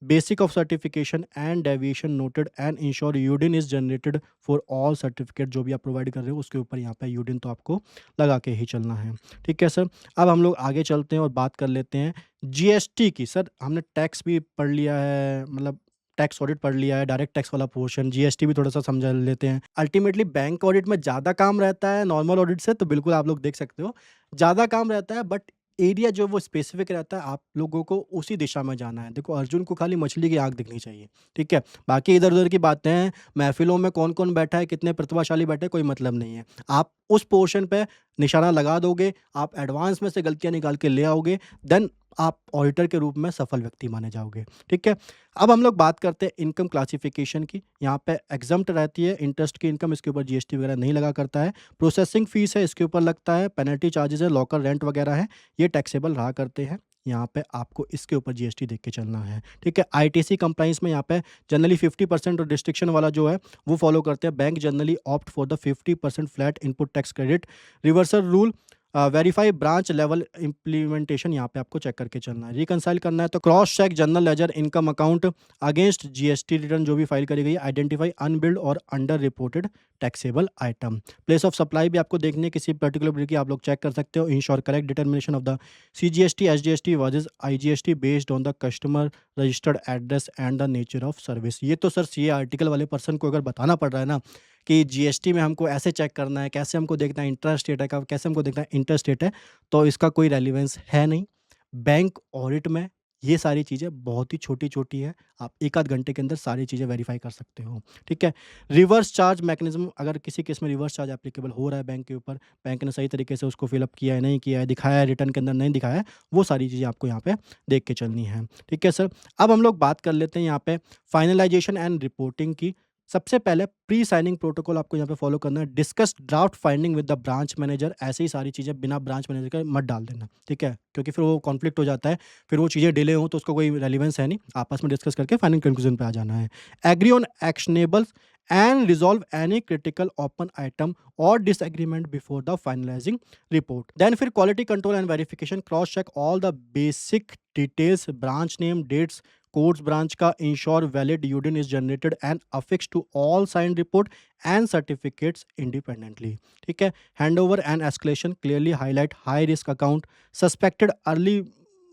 basic of certification and deviation noted and ensure UDIN is generated for all certificate जो भी आप provide कर रहे हो उसके ऊपर यहाँ पे यूडिन तो आपको लगा के ही चलना है। ठीक है सर। अब हम लोग आगे चलते हैं और बात कर लेते हैं जीएसटी की। सर हमने टैक्स भी पढ़ लिया है, मतलब टैक्स ऑडिट पढ़ लिया है, डायरेक्ट टैक्स वाला पोर्शन, जीएसटी भी थोड़ा-सा समझ लेते हैं। अल्टीमेटली बैंक ऑडिट में ज़्यादा काम रहता है नॉर्मल ऑडिट से, तो बिल्कुल आप लोग देख सकते हो। ज़्यादा काम रहता है बट एरिया जो वो स्पेसिफिक रहता है, आप लोगों को उसी दिशा में जाना है। देखो अर्जुन को खाली मछली की आँख दिखनी चाहिए, ठीक है? बाकी इधर-उधर की बातें, महफ़िलों में कौन-कौन बैठा है, कितने प्रतिभाशाली बैठे हैं, कोई मतलब नहीं है। आप उस पोर्शन पे निशाना लगा दोगे, आप एडवांस में से गलतियाँ निकाल के ले आओगे, देन आप ऑडिटर के रूप में सफल व्यक्ति माने जाओगे, ठीक है? अब हम लोग बात करते हैं इनकम क्लासिफ़िकेशन की। यहाँ पे एग्ज़म्प्ट रहती है इंटरेस्ट की इनकम, इसके ऊपर जीएसटी वगैरह नहीं लगा करता है। प्रोसेसिंग फ़ीस है, इसके ऊपर लगता है। पेनल्टी चार्जेज़ है, लॉकर रेंट वगैरह है, ये टैक्सेबल रहा करते हैं। यहाँ पे आपको इसके ऊपर जीएसटी देख के चलना है, ठीक है? आईटीसी कंप्लायंस में यहाँ पे जनरली 50% और रिस्ट्रिक्शन वाला जो है, वो फ़ॉलो करते हैं। Bank generally opt for the 50% flat input tax credit. Reversal rule verify branch level implementation यहाँ पे आपको चेक करके चलना है। रिकंसाइल करना है तो cross check general ledger income account against GST return जो भी फाइल करी गई है, आइडेंटिफाई अनबिल्ड और under reported taxable item. Place of supply भी आपको देखनी है, किसी पर्टिकुलर बिल की आप लोग चेक कर सकते हो। Ensure correct determination of the CGST SGST versus IGST based on the customer registered address and the nature of service. ये तो सर सीए आर्टिकल वाले पर्सन को अगर बताना पड़ रहा है ना कि जीएसटी में हमको ऐसे चेक करना है, कैसे हमको देखना है इंट्रास्टेट है, कब कैसे हमको देखना है इंटरस्टेट है, तो इसका कोई रेलेवेंस है नहीं। बैंक ऑडिट में ये सारी चीज़ें बहुत ही छोटी-छोटी है। आप 1 आध घंटे के अंदर सारी चीज़ें वेरीफ़ाई कर सकते हो, ठीक है? रिवर्स चार्ज मैकेनिज़्म, अगर किसी केस में रिवर्स चार्ज एप्लीकेबल हो रहा है बैंक के ऊपर, बैंक ने सही तरीके से उसको फ़िल अप किया है, नहीं किया है, दिखाया है रिटर्न के अंदर, नहीं दिखाया है, वो सारी चीज़ें आपको यहाँ पे देख के चलनी है, ठीक है सर? अब हम लोग बात कर लेते हैं यहाँ पे फाइनलाइज़ेशन एंड रिपोर्टिंग की। सबसे पहले प्री साइनिंग प्रोटोकॉल आपको यहाँ पे फॉलो करना है। Discuss draft finding with the branch manager, ऐसे ही सारी चीज़ें बिना ब्रांच मैनेजर के मत डाल देना, ठीक है? क्योंकि फिर वो कॉन्फ्लिक्ट हो जाता है, फिर वो चीज़ें डिले हों तो उसका कोई रेलेवेंस है नहीं, आपस में डिस्कस करके फाइनल कंक्लूजन पे आ जाना है। Agree on actionables and resolve any critical open item और disagreement before the finalising report. Then फिर quality control and verification, cross check all the basic details, branch name, dates, codes branch का, ensure valid UDIN is generated and affix to all sign report and certificates independently, ठीक है? Hand over and escalation, clearly highlight high risk account, suspected early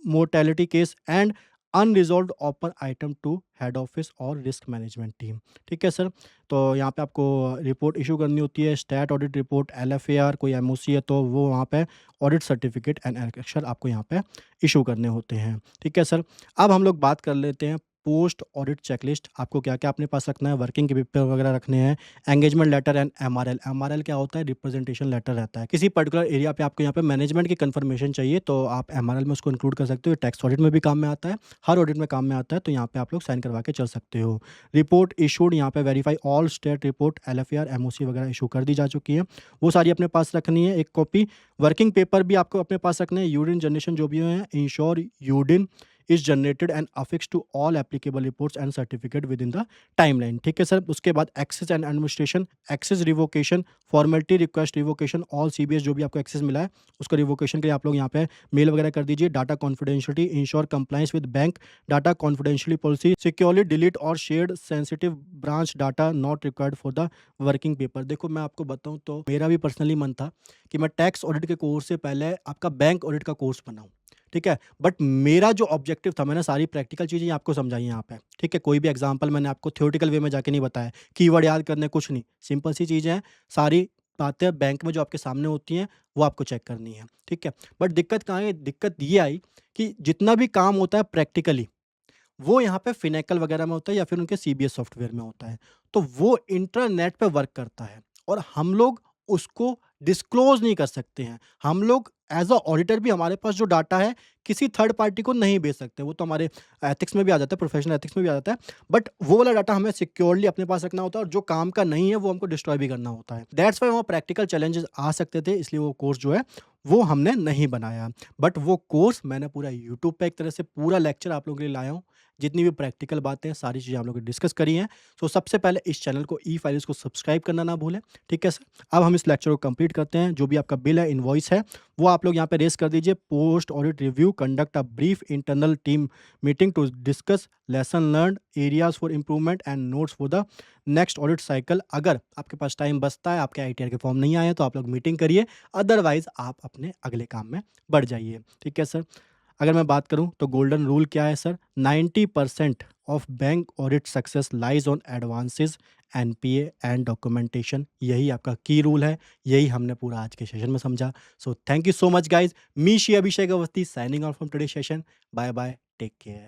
mortality case and unresolved open item to head office और risk management team, ठीक है sir? तो यहाँ पे आपको report issue करनी होती है, स्टैट ऑडिट रिपोर्ट, एलएफएआर, कोई एमओसी है तो वो वहाँ पे ऑडिट सर्टिफिकेट एंड एक्शन आपको यहाँ पे इशू करने होते हैं, ठीक है सर? अब हम लोग बात कर लेते हैं पोस्ट ऑडिट चेकलिस्ट, आपको क्या-क्या अपने पास रखना है, वर्किंग के पेपर वगैरह रखने हैं, engagement letter and MRL. MRL क्या होता है? रिप्रेजेंटेशन लेटर रहता है। किसी पर्टिकुलर एरिया पे आपको यहाँ पे मैनेजमेंट की कंफर्मेशन चाहिए तो आप एमआरएल में उसको इंक्लूड कर सकते हो। टैक्स ऑडिट में भी काम में आता है, हर ऑडिट में काम में आता है, तो यहाँ पे आप लोग साइन करवा के चल सकते हो। रिपोर्ट इशूड, यहाँ पे verify all state report, LFAR, MOC वगैरह इशू कर दी जा चुकी है, वो सारी अपने पास रखनी है एक कॉपी। वर्किंग पेपर भी आपको अपने पास रखने हैं, यूडिन जनरेशन जो भी है, ensure UDIN is generated and affix to all applicable reports and certificate within the timeline, ठीक है सर? उसके बाद access and administration, access revocation, formality request revocation, all CBS जो भी आपको एक्सेस मिला है उसका रिवोकेशन के लिए आप लोग यहाँ पे मेल वगैरह कर दीजिए। Data confidentiality, ensure compliance with bank data confidentially policy, securely delete और shared sensitive branch data not required for the working paper. देखो मैं आपको बताऊँ तो मेरा भी पर्सनली मन था कि मैं टैक्स ऑडिट के कोर्स से पहले आपका बैंक ऑडिट का कोर्स बनाऊँ, ठीक है? बट मेरा जो ऑब्जेक्टिव था, मैंने सारी प्रैक्टिकल चीज़ें आपको समझाई यहाँ पे, ठीक है? कोई भी एग्जांपल मैंने आपको थ्योरेटिकल वे में जाके नहीं बताया, कीवर्ड याद करने कुछ नहीं, सिंपल सी चीज़ें हैं, सारी बातें बैंक में जो आपके सामने होती हैं, वो आपको चेक करनी है, ठीक है? बट दिक्कत कहाँ है? दिक्कत ये आई कि जितना भी काम होता है प्रैक्टिकली, वो यहाँ पे फिनेकल वगैरह में होता है या फिर उनके सीबीएस सॉफ्टवेयर में होता है, तो वो इंटरनेट पे वर्क करता है और हम लोग उसको डिस्क्लोज़ नहीं कर सकते हैं। हम लोग एज़ अ ऑडिटर भी हमारे पास जो डाटा है, किसी थर्ड पार्टी को नहीं बेच सकते। वो तो हमारे एथिक्स में भी आ जाता है, प्रोफेशनल एथिक्स में भी आ जाता है। बट वो वाला डाटा हमें सिक्योरली अपने पास रखना होता है और जो काम का नहीं है, वो हमको डिस्ट्रॉय भी करना होता है। दैट्स व्हाई वहाँ प्रैक्टिकल चैलेंजेस आ सकते थे, इसलिए वो कोर्स जो है, वो हमने नहीं बनाया। बट वो कोर्स मैंने पूरा यूट्यूब पे एक तरह से पूरा लेक्चर आप लोगों के लिए लाया हूँ, जितनी भी प्रैक्टिकल बातें हैं, सारी चीज़ें हम लोग ने डिस्कस करी हैं। सो सबसे पहले इस चैनल को ई-फाइल्स को सब्सक्राइब करना ना भूलें, ठीक है सर? अब हम इस लेक्चर को कंप्लीट करते हैं। जो भी आपका बिल है, इनवॉइस है, वो आप लोग यहाँ पे रेज़ कर दीजिए। Post audit review, conduct a brief internal team meeting to discuss lesson learned, areas for improvement and notes for the next audit cycle. अगर आपके पास टाइम बचता है, आपके आईटीआर के फॉर्म नहीं आए हैं, तो आप लोग मीटिंग करिए, अदरवाइज़ आप अपने अगले काम में बढ़ जाइए, ठीक है सर? अगर मैं बात करूँ तो गोल्डन रूल क्या है sir? 90% of bank audit success lies on advances, NPA and documentation. यही आपका की रूल है, यही हमने पूरा आज के सेशन में समझा। So thank you so much guys. Me Shri Abhishek Awasthi signing off from today session. Bye bye, take care.